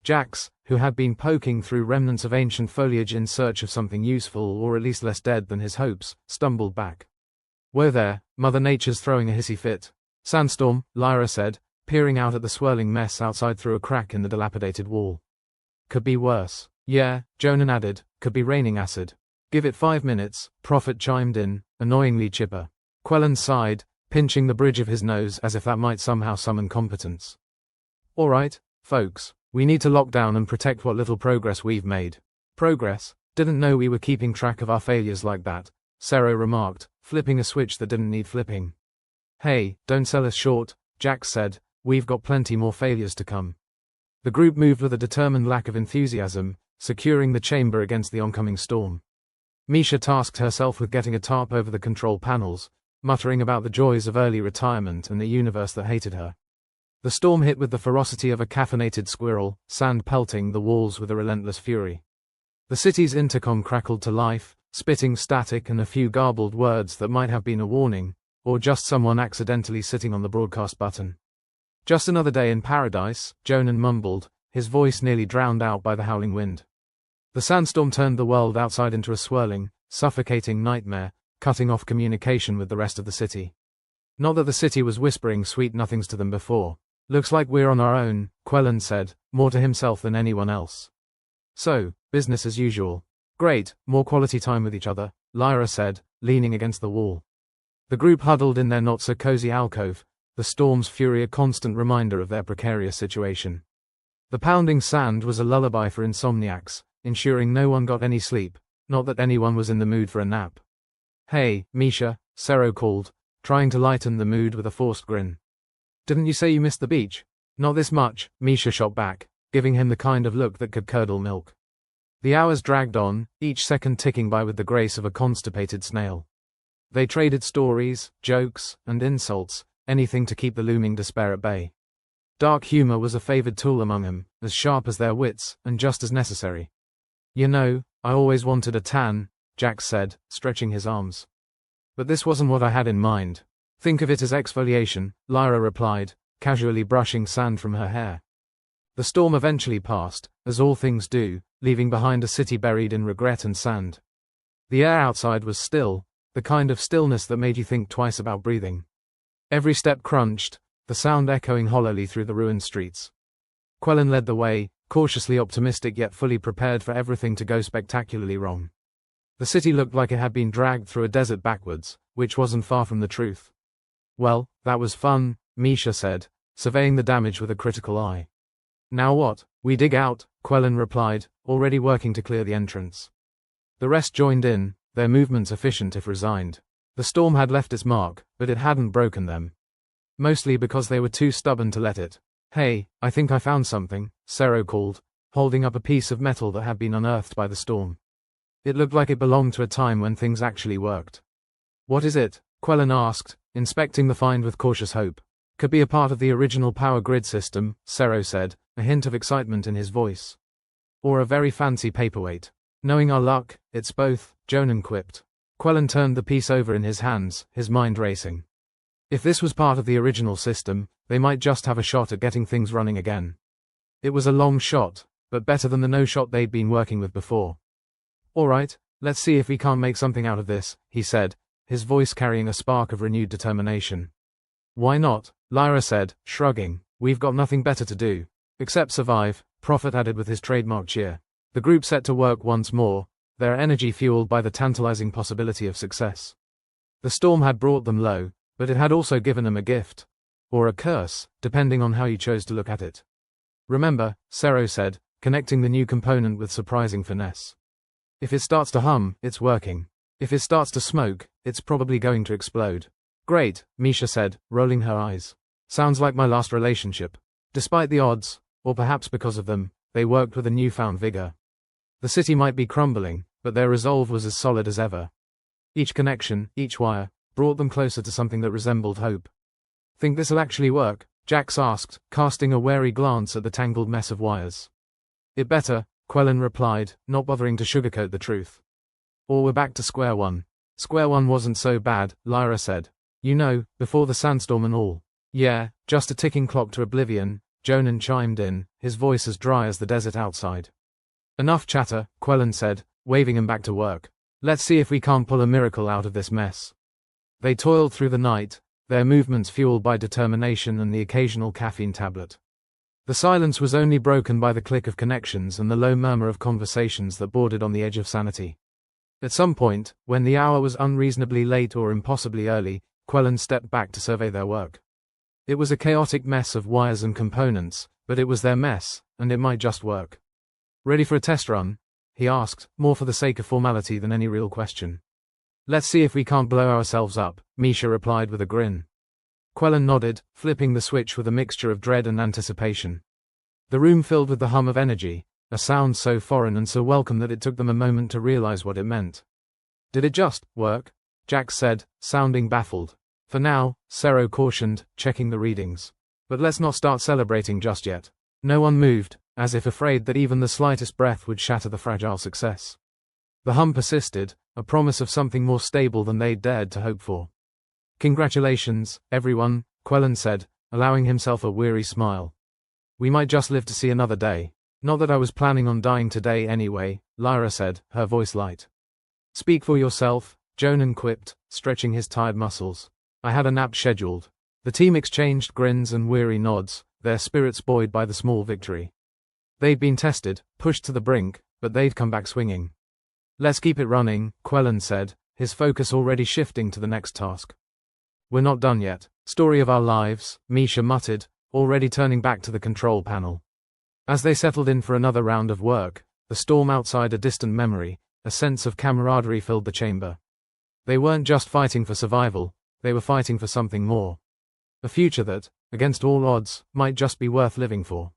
Jax, who had been poking through remnants of ancient foliage in search of something useful or at least less dead than his hopes, stumbled back. Whoa there, Mother Nature's throwing a hissy fit. Sandstorm, Lyra said, peering out at the swirling mess outside through a crack in the dilapidated wall. Could be worse. Yeah, Jonan added, could be raining acid. Give it 5 minutes, Prophet chimed in, annoyingly chipper. Quellen sighed, pinching the bridge of his nose as if that might somehow summon competence. All right, folks. We need to lock down and protect what little progress we've made. Progress? Didn't know we were keeping track of our failures like that, Sero remarked, flipping a switch that didn't need flipping. Hey, don't sell us short, Jax said, we've got plenty more failures to come. The group moved with a determined lack of enthusiasm, securing the chamber against the oncoming storm. Misha tasked herself with getting a tarp over the control panels, muttering about the joys of early retirement and a universe that hated her. The storm hit with the ferocity of a caffeinated squirrel, sand pelting the walls with a relentless fury. The city's intercom crackled to life, spitting static and a few garbled words that might have been a warning, or just someone accidentally sitting on the broadcast button. Just another day in paradise, Jonan mumbled, his voice nearly drowned out by the howling wind. The sandstorm turned the world outside into a swirling, suffocating nightmare, cutting off communication with the rest of the city. Not that the city was whispering sweet nothings to them before. Looks like we're on our own, Quellen said, more to himself than anyone else. So, business as usual. Great, more quality time with each other, Lyra said, leaning against the wall. The group huddled in their not-so-cozy alcove, the storm's fury a constant reminder of their precarious situation. The pounding sand was a lullaby for insomniacs, ensuring no one got any sleep, not that anyone was in the mood for a nap. Hey, Misha, Sero called, trying to lighten the mood with a forced grin. Didn't you say you missed the beach? Not this much, Misha shot back, giving him the kind of look that could curdle milk. The hours dragged on, each second ticking by with the grace of a constipated snail. They traded stories, jokes, and insults, anything to keep the looming despair at bay. Dark humor was a favored tool among them, as sharp as their wits, and just as necessary. You know, I always wanted a tan, Jax said, stretching his arms. But this wasn't what I had in mind. Think of it as exfoliation, Lyra replied, casually brushing sand from her hair. The storm eventually passed, as all things do, leaving behind a city buried in regret and sand. The air outside was still, the kind of stillness that made you think twice about breathing. Every step crunched, the sound echoing hollowly through the ruined streets. Quellen led the way, cautiously optimistic yet fully prepared for everything to go spectacularly wrong. The city looked like it had been dragged through a desert backwards, which wasn't far from the truth. Well, that was fun, Misha said, surveying the damage with a critical eye. Now what? We dig out, Quellen replied, already working to clear the entrance. The rest joined in, their movements efficient if resigned. The storm had left its mark, but it hadn't broken them. Mostly because they were too stubborn to let it. Hey, I think I found something, Sero called, holding up a piece of metal that had been unearthed by the storm. It looked like it belonged to a time when things actually worked. What is it? Quellen asked, inspecting the find with cautious hope. Could be a part of the original power grid system, Sero said, a hint of excitement in his voice. Or a very fancy paperweight. Knowing our luck, it's both, Jonan quipped. Quellen turned the piece over in his hands, his mind racing. If this was part of the original system, they might just have a shot at getting things running again. It was a long shot, but better than the no shot they'd been working with before. All right, let's see if we can't make something out of this, he said, his voice carrying a spark of renewed determination. Why not? Lyra said, shrugging. We've got nothing better to do. Except survive, Prophet added with his trademark cheer. The group set to work once more, their energy fueled by the tantalizing possibility of success. The storm had brought them low, but it had also given them a gift. Or a curse, depending on how you chose to look at it. Remember, Sero said, connecting the new component with surprising finesse. If it starts to hum, it's working. If it starts to smoke, it's probably going to explode. Great, Misha said, rolling her eyes. Sounds like my last relationship. Despite the odds, or perhaps because of them, they worked with a newfound vigor. The city might be crumbling, but their resolve was as solid as ever. Each connection, each wire, brought them closer to something that resembled hope. Think this'll actually work? Jax asked, casting a wary glance at the tangled mess of wires. It better, Quellen replied, not bothering to sugarcoat the truth. Or we're back to square one. Square one wasn't so bad, Lyra said. You know, before the sandstorm and all. Yeah, just a ticking clock to oblivion, Jonan chimed in, his voice as dry as the desert outside. Enough chatter, Quellen said, waving him back to work. Let's see if we can't pull a miracle out of this mess. They toiled through the night, their movements fueled by determination and the occasional caffeine tablet. The silence was only broken by the click of connections and the low murmur of conversations that bordered on the edge of sanity. At some point, when the hour was unreasonably late or impossibly early, Quellen stepped back to survey their work. It was a chaotic mess of wires and components, but it was their mess, and it might just work. Ready for a test run? He asked, more for the sake of formality than any real question. Let's see if we can't blow ourselves up, Misha replied with a grin. Quellen nodded, flipping the switch with a mixture of dread and anticipation. The room filled with the hum of energy, a sound so foreign and so welcome that it took them a moment to realize what it meant. Did it just work? Jax said, sounding baffled. For now, Sero cautioned, checking the readings. But let's not start celebrating just yet. No one moved, as if afraid that even the slightest breath would shatter the fragile success. The hum persisted, a promise of something more stable than they'd dared to hope for. Congratulations, everyone, Quellen said, allowing himself a weary smile. We might just live to see another day. Not that I was planning on dying today anyway, Lyra said, her voice light. Speak for yourself, Jonan quipped, stretching his tired muscles. I had a nap scheduled. The team exchanged grins and weary nods, their spirits buoyed by the small victory. They'd been tested, pushed to the brink, but they'd come back swinging. Let's keep it running, Quellen said, his focus already shifting to the next task. We're not done yet. Story of our lives, Misha muttered, already turning back to the control panel. As they settled in for another round of work, the storm outside a distant memory, a sense of camaraderie filled the chamber. They weren't just fighting for survival, they were fighting for something more. A future that, against all odds, might just be worth living for.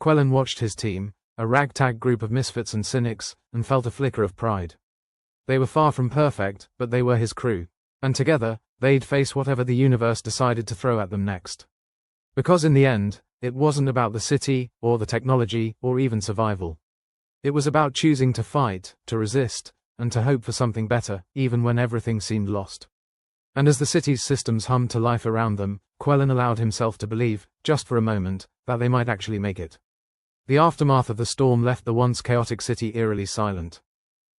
Quellen watched his team, a ragtag group of misfits and cynics, and felt a flicker of pride. They were far from perfect, but they were his crew. And together, they'd face whatever the universe decided to throw at them next. Because in the end, it wasn't about the city, or the technology, or even survival. It was about choosing to fight, to resist, and to hope for something better, even when everything seemed lost. And as the city's systems hummed to life around them, Quellen allowed himself to believe, just for a moment, that they might actually make it. The aftermath of the storm left the once chaotic city eerily silent.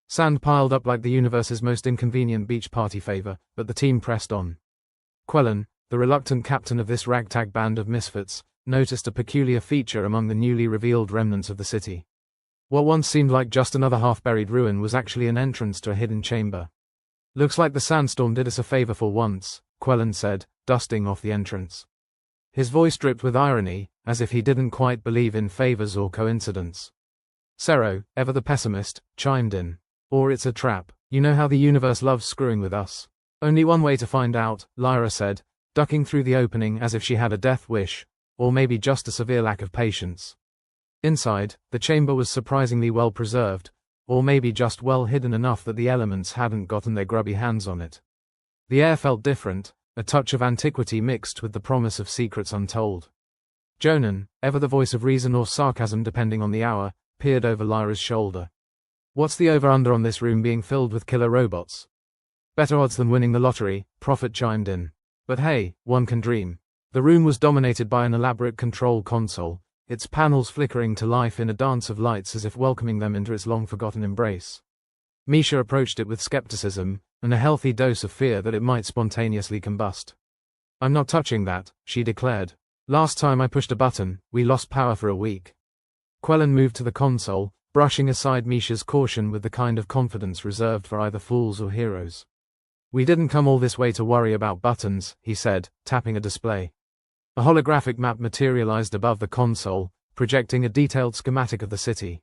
Sand piled up like the universe's most inconvenient beach party favor, but the team pressed on. Quellen, the reluctant captain of this ragtag band of misfits, noticed a peculiar feature among the newly revealed remnants of the city. What once seemed like just another half-buried ruin was actually an entrance to a hidden chamber. Looks like the sandstorm did us a favor for once, Quellen said, dusting off the entrance. His voice dripped with irony, as if he didn't quite believe in favors or coincidence. Sero, ever the pessimist, chimed in. Or it's a trap. You know how the universe loves screwing with us. Only one way to find out, Lyra said, ducking through the opening as if she had a death wish, or maybe just a severe lack of patience. Inside, the chamber was surprisingly well preserved, or maybe just well hidden enough that the elements hadn't gotten their grubby hands on it. The air felt different, a touch of antiquity mixed with the promise of secrets untold. Jonan, ever the voice of reason or sarcasm depending on the hour, peered over Lyra's shoulder. What's the over-under on this room being filled with killer robots? Better odds than winning the lottery, Prophet chimed in. But hey, one can dream. The room was dominated by an elaborate control console, its panels flickering to life in a dance of lights as if welcoming them into its long-forgotten embrace. Misha approached it with skepticism, and a healthy dose of fear that it might spontaneously combust. I'm not touching that, she declared. Last time I pushed a button, we lost power for a week. Quellen moved to the console, brushing aside Misha's caution with the kind of confidence reserved for either fools or heroes. We didn't come all this way to worry about buttons, he said, tapping a display. A holographic map materialized above the console, projecting a detailed schematic of the city.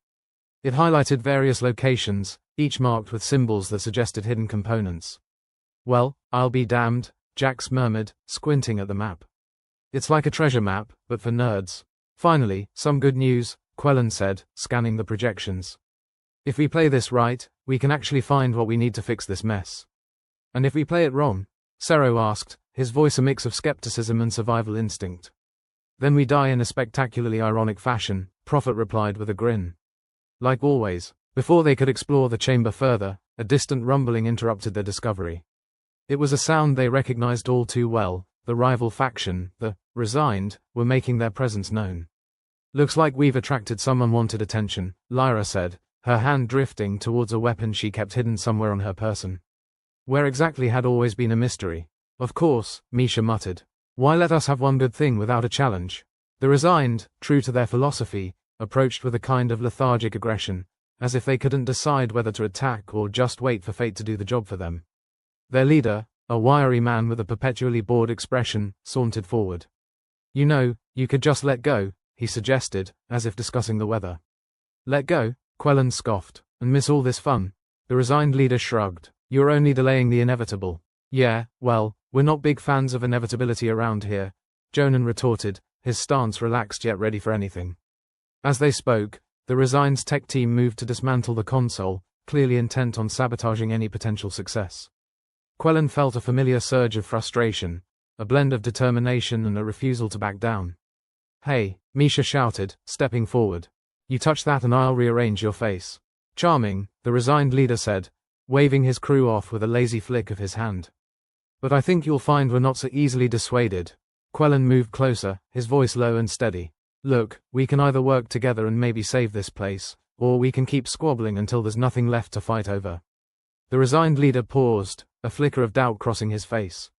It highlighted various locations, each marked with symbols that suggested hidden components. Well, I'll be damned, Jax murmured, squinting at the map. It's like a treasure map, but for nerds. Finally, some good news, Quellen said, scanning the projections. If we play this right, we can actually find what we need to fix this mess. And if we play it wrong? Sero asked, his voice a mix of skepticism and survival instinct. Then we die in a spectacularly ironic fashion, Prophet replied with a grin. Like always, before they could explore the chamber further, a distant rumbling interrupted their discovery. It was a sound they recognized all too well. The rival faction, the Resigned, were making their presence known. Looks like we've attracted some unwanted attention, Lyra said, her hand drifting towards a weapon she kept hidden somewhere on her person. Where exactly had always been a mystery. Of course, Misha muttered. Why let us have one good thing without a challenge? The Resigned, true to their philosophy, approached with a kind of lethargic aggression, as if they couldn't decide whether to attack or just wait for fate to do the job for them. Their leader, a wiry man with a perpetually bored expression, sauntered forward. You know, you could just let go, he suggested, as if discussing the weather. Let go? Quellen scoffed. And miss all this fun? The Resigned leader shrugged. You're only delaying the inevitable. Yeah, well, we're not big fans of inevitability around here, Jonan retorted, his stance relaxed yet ready for anything. As they spoke, the Resigned's tech team moved to dismantle the console, clearly intent on sabotaging any potential success. Quellen felt a familiar surge of frustration, a blend of determination and a refusal to back down. Hey, Misha shouted, stepping forward. You touch that and I'll rearrange your face. Charming, the Resigned leader said, waving his crew off with a lazy flick of his hand. But I think you'll find we're not so easily dissuaded. Quellen moved closer, his voice low and steady. Look, we can either work together and maybe save this place, or we can keep squabbling until there's nothing left to fight over. The Resigned leader paused, a flicker of doubt crossing his face.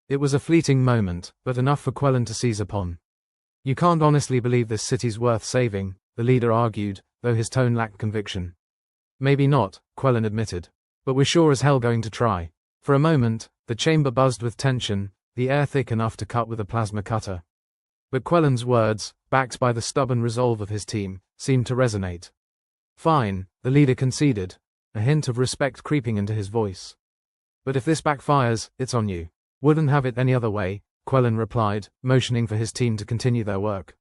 It was a fleeting moment, but enough for Quellen to seize upon. You can't honestly believe this city's worth saving, the leader argued, though his tone lacked conviction. Maybe not, Quellen admitted. But we're sure as hell going to try. For a moment, the chamber buzzed with tension, the air thick enough to cut with a plasma cutter. But Quellen's words, backed by the stubborn resolve of his team, seemed to resonate. Fine, the leader conceded, a hint of respect creeping into his voice. But if this backfires, it's on you. Wouldn't have it any other way, Quellen replied, motioning for his team to continue their work.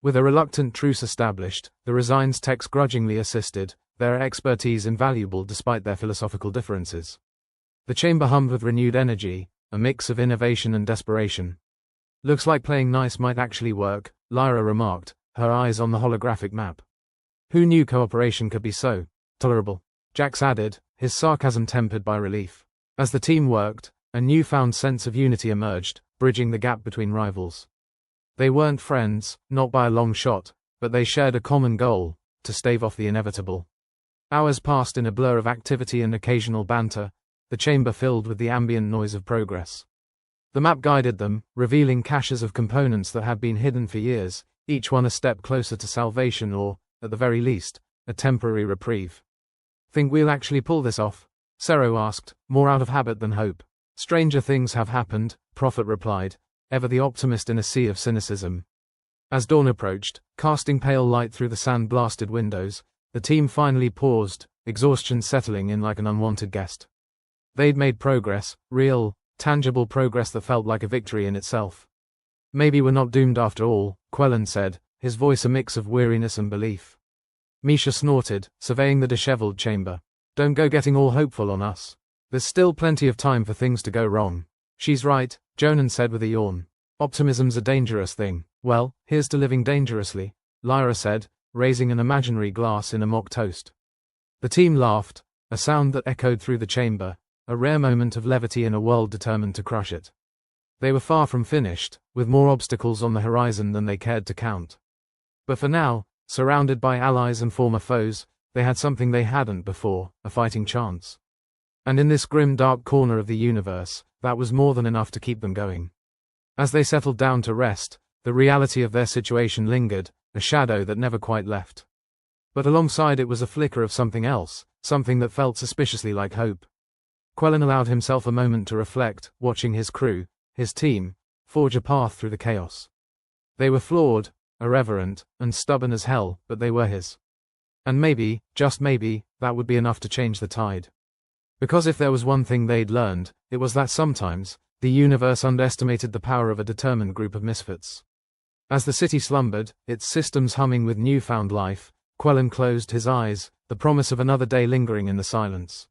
With a reluctant truce established, the Resigned's techs grudgingly assisted, their expertise invaluable despite their philosophical differences. The chamber hummed with renewed energy, a mix of innovation and desperation. Looks like playing nice might actually work, Lyra remarked, her eyes on the holographic map. Who knew cooperation could be so tolerable? Jax added, his sarcasm tempered by relief. As the team worked, a newfound sense of unity emerged, bridging the gap between rivals. They weren't friends, not by a long shot, but they shared a common goal, to stave off the inevitable. Hours passed in a blur of activity and occasional banter, the chamber filled with the ambient noise of progress. The map guided them, revealing caches of components that had been hidden for years, each one a step closer to salvation or, at the very least, a temporary reprieve. Think we'll actually pull this off? Sero asked, more out of habit than hope. Stranger things have happened, Prophet replied, ever the optimist in a sea of cynicism. As dawn approached, casting pale light through the sand-blasted windows, the team finally paused, exhaustion settling in like an unwanted guest. They'd made progress, real, tangible progress that felt like a victory in itself. Maybe we're not doomed after all, Quellen said, his voice a mix of weariness and belief. Misha snorted, surveying the disheveled chamber. Don't go getting all hopeful on us. There's still plenty of time for things to go wrong. She's right, Jonan said with a yawn. Optimism's a dangerous thing. Well, here's to living dangerously, Lyra said, raising an imaginary glass in a mock toast. The team laughed, a sound that echoed through the chamber, a rare moment of levity in a world determined to crush it. They were far from finished, with more obstacles on the horizon than they cared to count. But for now, surrounded by allies and former foes, they had something they hadn't before, a fighting chance. And in this grim dark corner of the universe, that was more than enough to keep them going. As they settled down to rest, the reality of their situation lingered, a shadow that never quite left. But alongside it was a flicker of something else, something that felt suspiciously like hope. Quellen allowed himself a moment to reflect, watching his crew, his team, forge a path through the chaos. They were flawed, irreverent, and stubborn as hell, but they were his. And maybe, just maybe, that would be enough to change the tide. Because if there was one thing they'd learned, it was that sometimes, the universe underestimated the power of a determined group of misfits. As the city slumbered, its systems humming with newfound life, Quellen closed his eyes, the promise of another day lingering in the silence.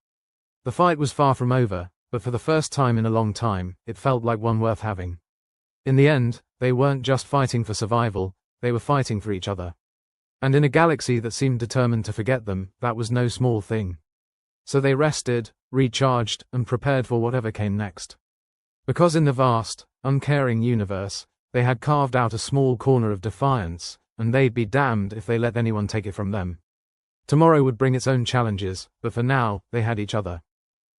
The fight was far from over, but for the first time in a long time, it felt like one worth having. In the end, they weren't just fighting for survival, they were fighting for each other. And in a galaxy that seemed determined to forget them, that was no small thing. So they rested, recharged, and prepared for whatever came next. Because in the vast, uncaring universe, they had carved out a small corner of defiance, and they'd be damned if they let anyone take it from them. Tomorrow would bring its own challenges, but for now, they had each other.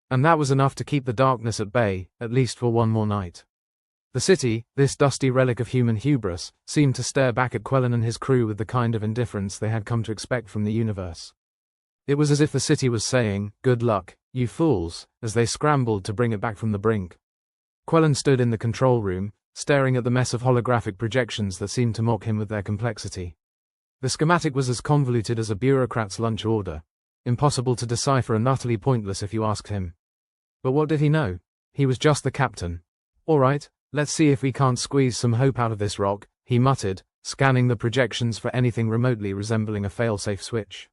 And that was enough to keep the darkness at bay, at least for one more night. The city, this dusty relic of human hubris, seemed to stare back at Quellen and his crew with the kind of indifference they had come to expect from the universe. It was as if the city was saying, "Good luck, you fools," as they scrambled to bring it back from the brink. Quellen stood in the control room, staring at the mess of holographic projections that seemed to mock him with their complexity. The schematic was as convoluted as a bureaucrat's lunch order, impossible to decipher and utterly pointless if you asked him. But what did he know? He was just the captain. "All right, let's see if we can't squeeze some hope out of this rock," he muttered, scanning the projections for anything remotely resembling a fail-safe switch.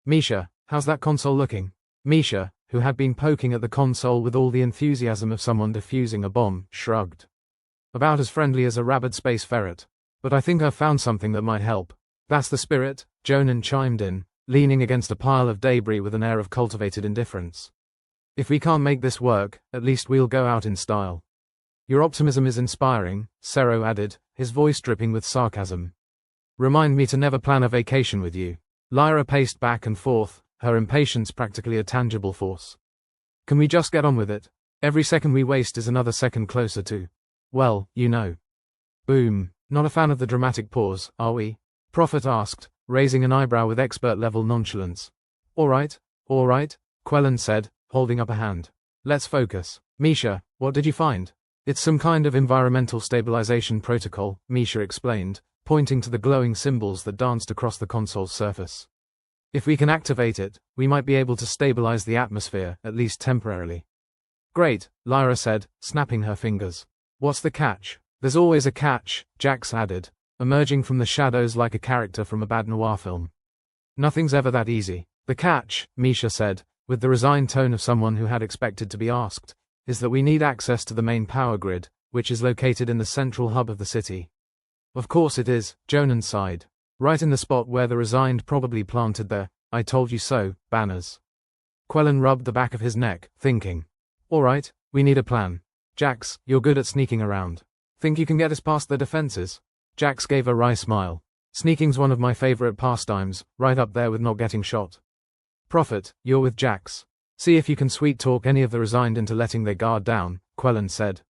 "Misha, how's that console looking?" Misha, who had been poking at the console with all the enthusiasm of someone defusing a bomb, shrugged. "About as friendly as a rabid space ferret. But I think I've found something that might help." "That's the spirit," Jonan chimed in, leaning against a pile of debris with an air of cultivated indifference. "If we can't make this work, at least we'll go out in style." "Your optimism is inspiring," Sero added, his voice dripping with sarcasm. "Remind me to never plan a vacation with you." Lyra paced back and forth, her impatience practically a tangible force. "Can we just get on with it? Every second we waste is another second closer to, well, you know." Boom. "Not a fan of the dramatic pause, are we?" Prophet asked, raising an eyebrow with expert-level nonchalance. All right, Quellen said, holding up a hand. "Let's focus. Misha, what did you find?" "It's some kind of environmental stabilization protocol," Misha explained, pointing to the glowing symbols that danced across the console's surface. "If we can activate it, we might be able to stabilize the atmosphere, at least temporarily." "Great," Lyra said, snapping her fingers. "What's the catch?" "There's always a catch," Jax added, emerging from the shadows like a character from a bad noir film. "Nothing's ever that easy." "The catch," Misha said, with the resigned tone of someone who had expected to be asked, "is that we need access to the main power grid, which is located in the central hub of the city." "Of course it is," Jonan sighed. "Right in the spot where the resigned probably planted their 'I told you so' banners." Quellen rubbed the back of his neck, thinking. "All right, we need a plan. Jax, you're good at sneaking around. Think you can get us past the defenses?" Jax gave a wry smile. "Sneaking's one of my favorite pastimes, right up there with not getting shot." "Prophet, you're with Jax. See if you can sweet-talk any of the resigned into letting their guard down," Quellen said.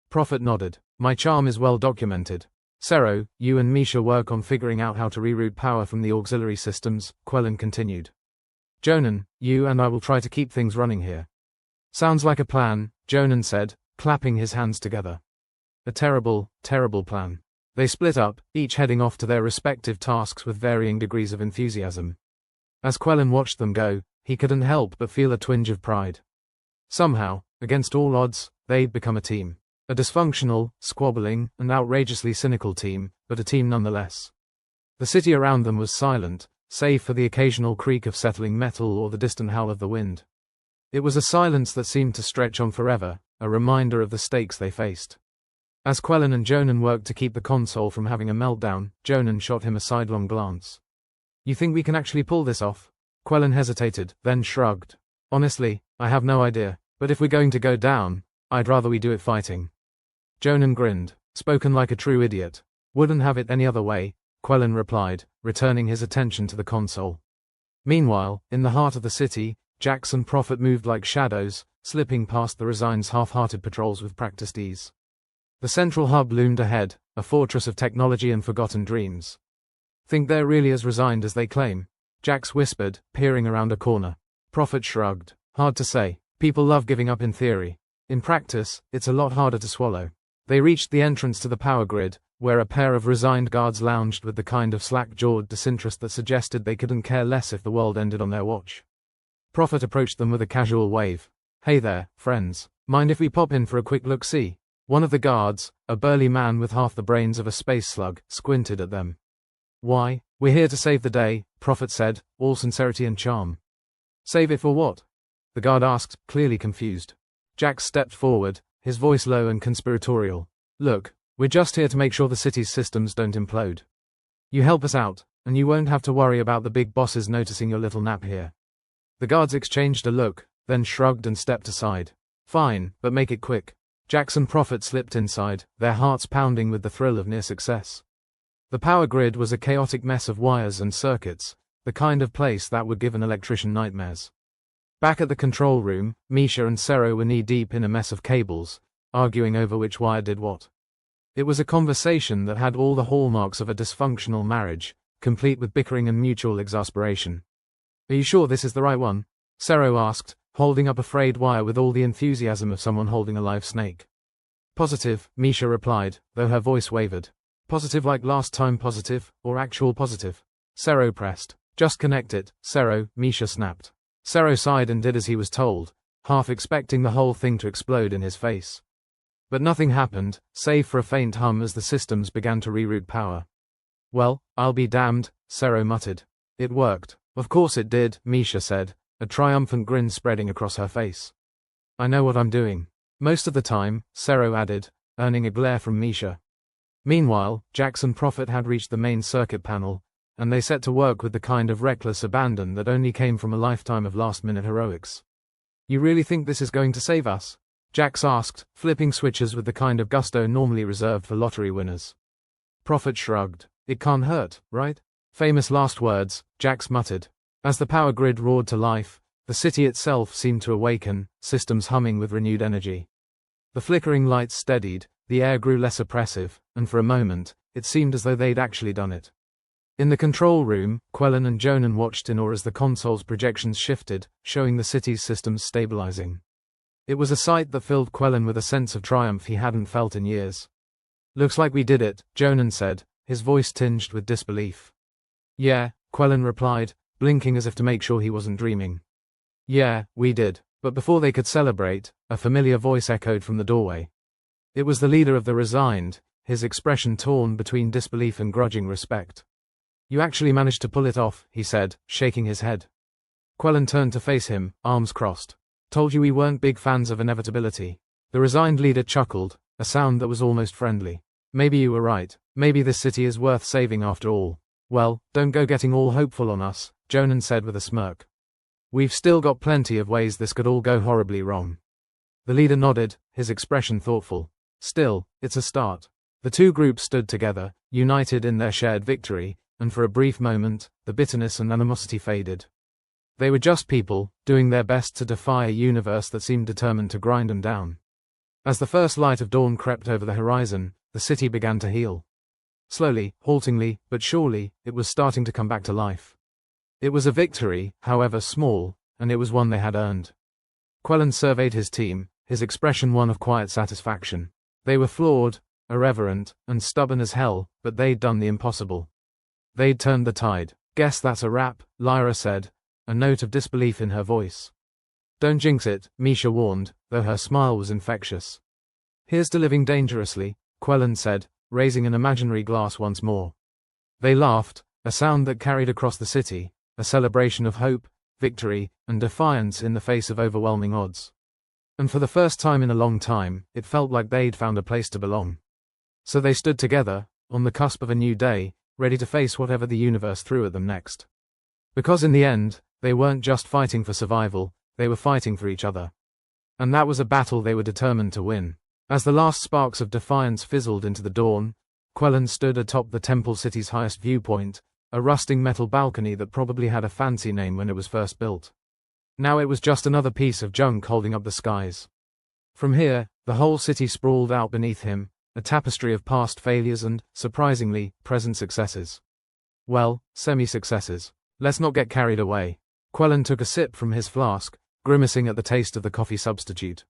Prophet nodded. "My charm is well documented. Sero, you and Misha work on figuring out how to reroute power from the auxiliary systems," Quellen continued. "Jonan, you and I will try to keep things running here." "Sounds like a plan," Jonan said, clapping his hands together. "A terrible, terrible plan." They split up, each heading off to their respective tasks with varying degrees of enthusiasm. As Quellen watched them go, he couldn't help but feel a twinge of pride. Somehow, against all odds, they'd become a team. A dysfunctional, squabbling, and outrageously cynical team, but a team nonetheless. The city around them was silent, save for the occasional creak of settling metal or the distant howl of the wind. It was a silence that seemed to stretch on forever, a reminder of the stakes they faced. As Quellen and Jonan worked to keep the console from having a meltdown, Jonan shot him a sidelong glance. "You think we can actually pull this off?" Quellen hesitated, then shrugged. Honestly, I have no idea, but if we're going to go down, I'd rather we do it fighting. Jonan grinned. Spoken like a true idiot. Wouldn't have it any other way, Quellen replied, returning his attention to the console. Meanwhile, in the heart of the city, Jax and Prophet moved like shadows, slipping past the Resigned's half-hearted patrols with practiced ease. The central hub loomed ahead, a fortress of technology and forgotten dreams. Think they're really as resigned as they claim? Jax whispered, peering around a corner. Prophet shrugged. Hard to say. People love giving up in theory. In practice, it's a lot harder to swallow. They reached the entrance to the power grid, where a pair of resigned guards lounged with the kind of slack-jawed disinterest that suggested they couldn't care less if the world ended on their watch. Prophet approached them with a casual wave. Hey there, friends. Mind if we pop in for a quick look-see? One of the guards, a burly man with half the brains of a space slug, squinted at them. Why, we're here to save the day, Prophet said, all sincerity and charm. Save it for what? The guard asked, clearly confused. Jax stepped forward, his voice low and conspiratorial. Look, we're just here to make sure the city's systems don't implode. You help us out, and you won't have to worry about the big bosses noticing your little nap here. The guards exchanged a look, then shrugged and stepped aside. Fine, but make it quick. Jax and Prophet slipped inside, their hearts pounding with the thrill of near success. The power grid was a chaotic mess of wires and circuits, the kind of place that would give an electrician nightmares. Back at the control room, Misha and Sero were knee-deep in a mess of cables, arguing over which wire did what. It was a conversation that had all the hallmarks of a dysfunctional marriage, complete with bickering and mutual exasperation. Are you sure this is the right one? Sero asked, holding up a frayed wire with all the enthusiasm of someone holding a live snake. Positive, Misha replied, though her voice wavered. Positive like last time positive, or actual positive? Sero pressed. Just connect it, Sero, Misha snapped. Sero sighed and did as he was told, half expecting the whole thing to explode in his face. But nothing happened, save for a faint hum as the systems began to reroute power. Well, I'll be damned, Sero muttered. It worked. Of course it did, Misha said, a triumphant grin spreading across her face. I know what I'm doing. Most of the time, Sero added, earning a glare from Misha. Meanwhile, Jax and Prophet had reached the main circuit panel, and they set to work with the kind of reckless abandon that only came from a lifetime of last-minute heroics. You really think this is going to save us? Jax asked, flipping switches with the kind of gusto normally reserved for lottery winners. Prophet shrugged. It can't hurt, right? Famous last words, Jax muttered. As the power grid roared to life, the city itself seemed to awaken, systems humming with renewed energy. The flickering lights steadied, the air grew less oppressive, and for a moment, it seemed as though they'd actually done it. In the control room, Quellen and Jonan watched in awe as the console's projections shifted, showing the city's systems stabilizing. It was a sight that filled Quellen with a sense of triumph he hadn't felt in years. Looks like we did it, Jonan said, his voice tinged with disbelief. Yeah, Quellen replied, blinking as if to make sure he wasn't dreaming. Yeah, we did. But before they could celebrate, a familiar voice echoed from the doorway. It was the leader of the Resigned, his expression torn between disbelief and grudging respect. You actually managed to pull it off, he said, shaking his head. Quellen turned to face him, arms crossed. Told you we weren't big fans of inevitability. The Resigned leader chuckled, a sound that was almost friendly. Maybe you were right. Maybe this city is worth saving after all. Well, don't go getting all hopeful on us, Jonan said with a smirk. We've still got plenty of ways this could all go horribly wrong. The leader nodded, his expression thoughtful. Still, it's a start. The two groups stood together, united in their shared victory, and for a brief moment, the bitterness and animosity faded. They were just people, doing their best to defy a universe that seemed determined to grind them down. As the first light of dawn crept over the horizon, the city began to heal. Slowly, haltingly, but surely, it was starting to come back to life. It was a victory, however small, and it was one they had earned. Quellen surveyed his team, his expression one of quiet satisfaction. They were flawed, irreverent, and stubborn as hell, but they'd done the impossible. They'd turned the tide. Guess that's a wrap, Lyra said, a note of disbelief in her voice. Don't jinx it, Misha warned, though her smile was infectious. Here's to living dangerously, Quellen said, raising an imaginary glass once more. They laughed, a sound that carried across the city, a celebration of hope, victory, and defiance in the face of overwhelming odds. And for the first time in a long time, it felt like they'd found a place to belong. So they stood together, on the cusp of a new day, ready to face whatever the universe threw at them next. Because in the end, They weren't just fighting for survival, they were fighting for each other. And that was a battle they were determined to win. As the last sparks of defiance fizzled into the dawn, Quellan stood atop the temple city's highest viewpoint, a rusting metal balcony that probably had a fancy name when it was first built. Now it was just another piece of junk holding up the skies. From here, the whole city sprawled out beneath him, a tapestry of past failures and, surprisingly, present successes. Well, semi-successes. Let's not get carried away. Quellan took a sip from his flask, grimacing at the taste of the coffee substitute.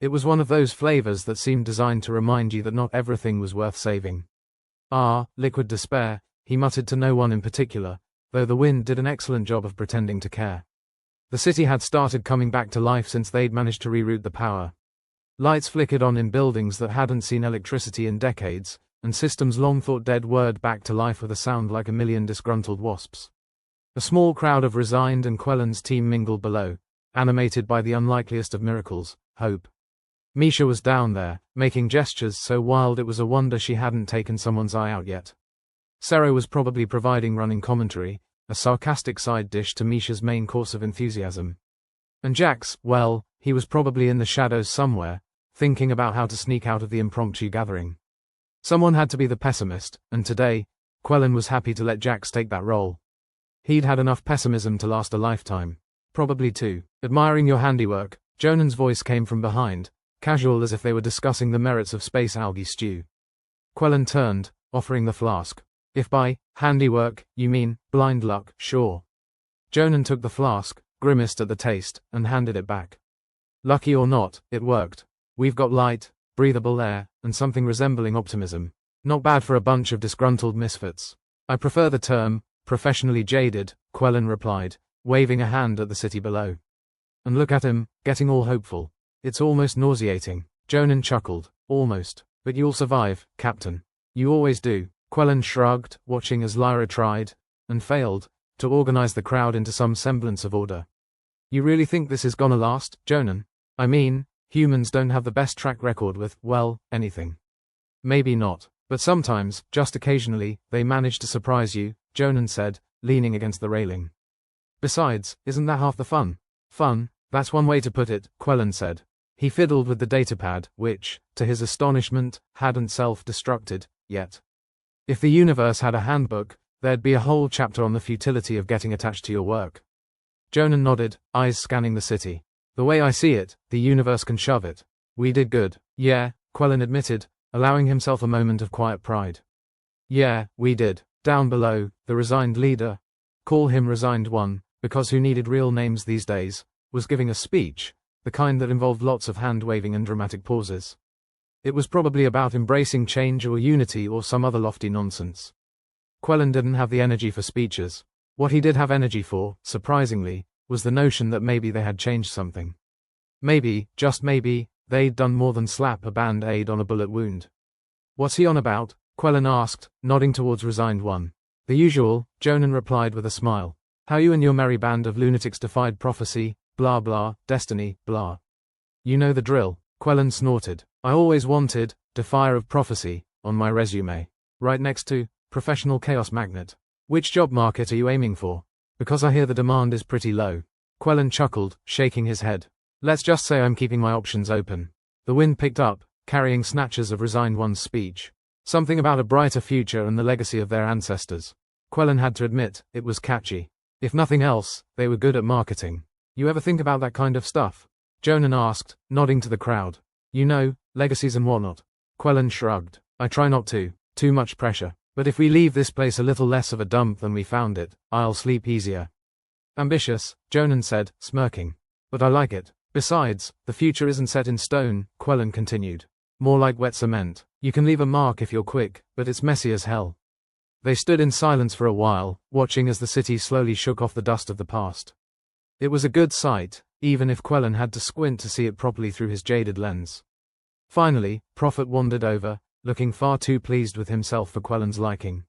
It was one of those flavors that seemed designed to remind you that not everything was worth saving. Ah, liquid despair, he muttered to no one in particular, though the wind did an excellent job of pretending to care. The city had started coming back to life since they'd managed to reroute the power. Lights flickered on in buildings that hadn't seen electricity in decades, and systems long thought dead whirred back to life with a sound like a million disgruntled wasps. A small crowd of Resigned and Quellan's team mingled below, animated by the unlikeliest of miracles, hope. Misha was down there, making gestures so wild it was a wonder she hadn't taken someone's eye out yet. Sero was probably providing running commentary, a sarcastic side dish to Misha's main course of enthusiasm. And Jax, well, he was probably in the shadows somewhere, thinking about how to sneak out of the impromptu gathering. Someone had to be the pessimist, and today, Quellan was happy to let Jax take that role. He'd had enough pessimism to last a lifetime. Probably two. Admiring your handiwork, Jonan's voice came from behind, casual as if they were discussing the merits of space algae stew. Quellan turned, offering the flask. If by handiwork you mean blind luck, sure. Jonan took the flask, grimaced at the taste, and handed it back. Lucky or not, it worked. We've got light, breathable air, and something resembling optimism. Not bad for a bunch of disgruntled misfits. I prefer the term professionally jaded, Quellan replied, waving a hand at the city below. And look at him, getting all hopeful. It's almost nauseating. Jonan chuckled. Almost. But you'll survive, Captain. You always do. Quellan shrugged, watching as Lyra tried, and failed, to organize the crowd into some semblance of order. You really think this is gonna last, Jonan? I mean, humans don't have the best track record with, well, anything. Maybe not. But sometimes, just occasionally, they manage to surprise you, Jonan said, leaning against the railing. Besides, isn't that half the fun? Fun, that's one way to put it, Quellan said. He fiddled with the datapad, which, to his astonishment, hadn't self-destructed, yet. If the universe had a handbook, there'd be a whole chapter on the futility of getting attached to your work. Jonan nodded, eyes scanning the city. The way I see it, the universe can shove it. We did good. Yeah, Quellan admitted, allowing himself a moment of quiet pride. Yeah, we did. Down below, the Resigned leader, call him Resigned One, because who needed real names these days, was giving a speech, the kind that involved lots of hand-waving and dramatic pauses. It was probably about embracing change or unity or some other lofty nonsense. Quellan didn't have the energy for speeches. What he did have energy for, surprisingly, was the notion that maybe they had changed something. Maybe, just maybe, they'd done more than slap a band-aid on a bullet wound. What's he on about? Quellan asked, nodding towards Resigned One. The usual, Jonan replied with a smile. How you and your merry band of lunatics defied prophecy, blah blah, destiny, blah. You know the drill. Quellan snorted. I always wanted, defier of prophecy, on my resume. Right next to, professional chaos magnet. Which job market are you aiming for? Because I hear the demand is pretty low. Quellan chuckled, shaking his head. Let's just say I'm keeping my options open. The wind picked up, carrying snatches of Resigned One's speech. Something about a brighter future and the legacy of their ancestors. Quellan had to admit, it was catchy. If nothing else, they were good at marketing. You ever think about that kind of stuff? Jonan asked, nodding to the crowd. You know, legacies and whatnot. Quellan shrugged. I try not to. Too much pressure. But if we leave this place a little less of a dump than we found it, I'll sleep easier. Ambitious, Jonan said, smirking. But I like it. Besides, the future isn't set in stone, Quellan continued. More like wet cement. You can leave a mark if you're quick, but it's messy as hell. They stood in silence for a while, watching as the city slowly shook off the dust of the past. It was a good sight, even if Quellan had to squint to see it properly through his jaded lens. Finally, Prophet wandered over, looking far too pleased with himself for Quellan's liking.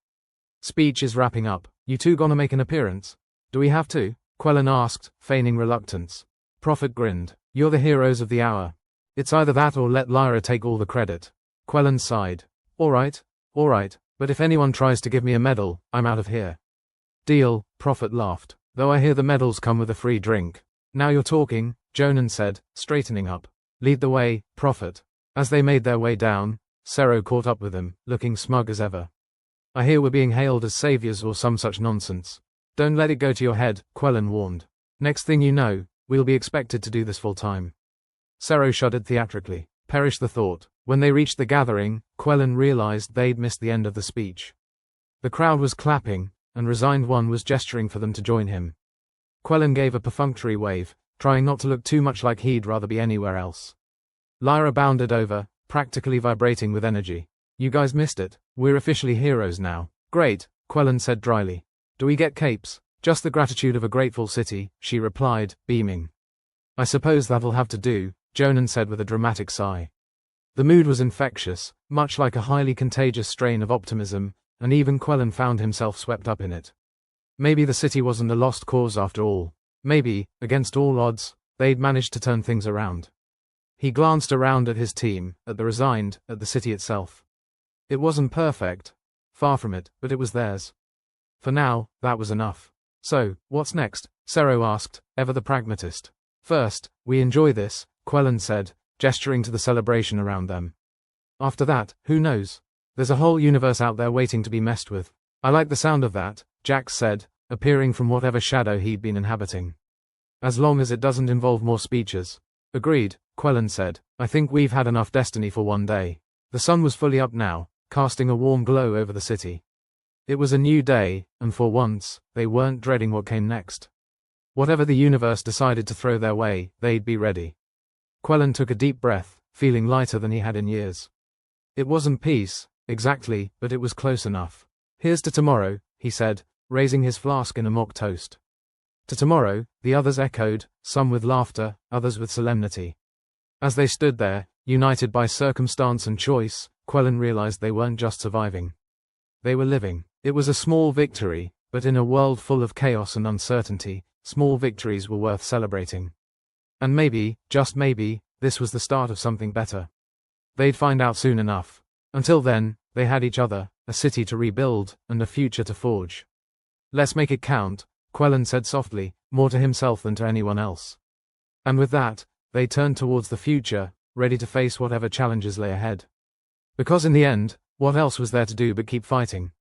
Speech is wrapping up. You two gonna make an appearance? Do we have to? Quellan asked, feigning reluctance. Prophet grinned. You're the heroes of the hour. It's either that or let Lyra take all the credit. Quellan sighed. Alright, but if anyone tries to give me a medal, I'm out of here. Deal, Prophet laughed. Though I hear the medals come with a free drink. Now you're talking, Jonan said, straightening up. Lead the way, Prophet. As they made their way down, Sero caught up with him, looking smug as ever. I hear we're being hailed as saviors or some such nonsense. Don't let it go to your head, Quellen warned. Next thing you know, we'll be expected to do this full time. Sero shuddered theatrically. Perish the thought. When they reached the gathering, Quellen realized they'd missed the end of the speech. The crowd was clapping, and Resigned One was gesturing for them to join him. Quellen gave a perfunctory wave, trying not to look too much like he'd rather be anywhere else. Lyra bounded over, practically vibrating with energy. You guys missed it. We're officially heroes now. Great, Quellen said dryly. Do we get capes? Just the gratitude of a grateful city, she replied, beaming. I suppose that'll have to do, Jonan said with a dramatic sigh. The mood was infectious, much like a highly contagious strain of optimism, and even Quellen found himself swept up in it. Maybe the city wasn't a lost cause after all. Maybe, against all odds, they'd managed to turn things around. He glanced around at his team, at the Resigned, at the city itself. It wasn't perfect. Far from it, but it was theirs. For now, that was enough. So, what's next? Sero asked, ever the pragmatist. First, we enjoy this, Quellen said, gesturing to the celebration around them. After that, who knows? There's a whole universe out there waiting to be messed with. I like the sound of that, Jax said, appearing from whatever shadow he'd been inhabiting. As long as it doesn't involve more speeches. Agreed, Quellen said. I think we've had enough destiny for one day. The sun was fully up now, casting a warm glow over the city. It was a new day, and for once, they weren't dreading what came next. Whatever the universe decided to throw their way, they'd be ready. Quellen took a deep breath, feeling lighter than he had in years. It wasn't peace, exactly, but it was close enough. Here's to tomorrow, he said, raising his flask in a mock toast. To tomorrow, the others echoed, some with laughter, others with solemnity. As they stood there, united by circumstance and choice, Quellen realized they weren't just surviving. They were living. It was a small victory, but in a world full of chaos and uncertainty, small victories were worth celebrating. And maybe, just maybe, this was the start of something better. They'd find out soon enough. Until then, they had each other, a city to rebuild, and a future to forge. Let's make it count, Quellen said softly, more to himself than to anyone else. And with that, they turned towards the future, ready to face whatever challenges lay ahead. Because in the end, what else was there to do but keep fighting?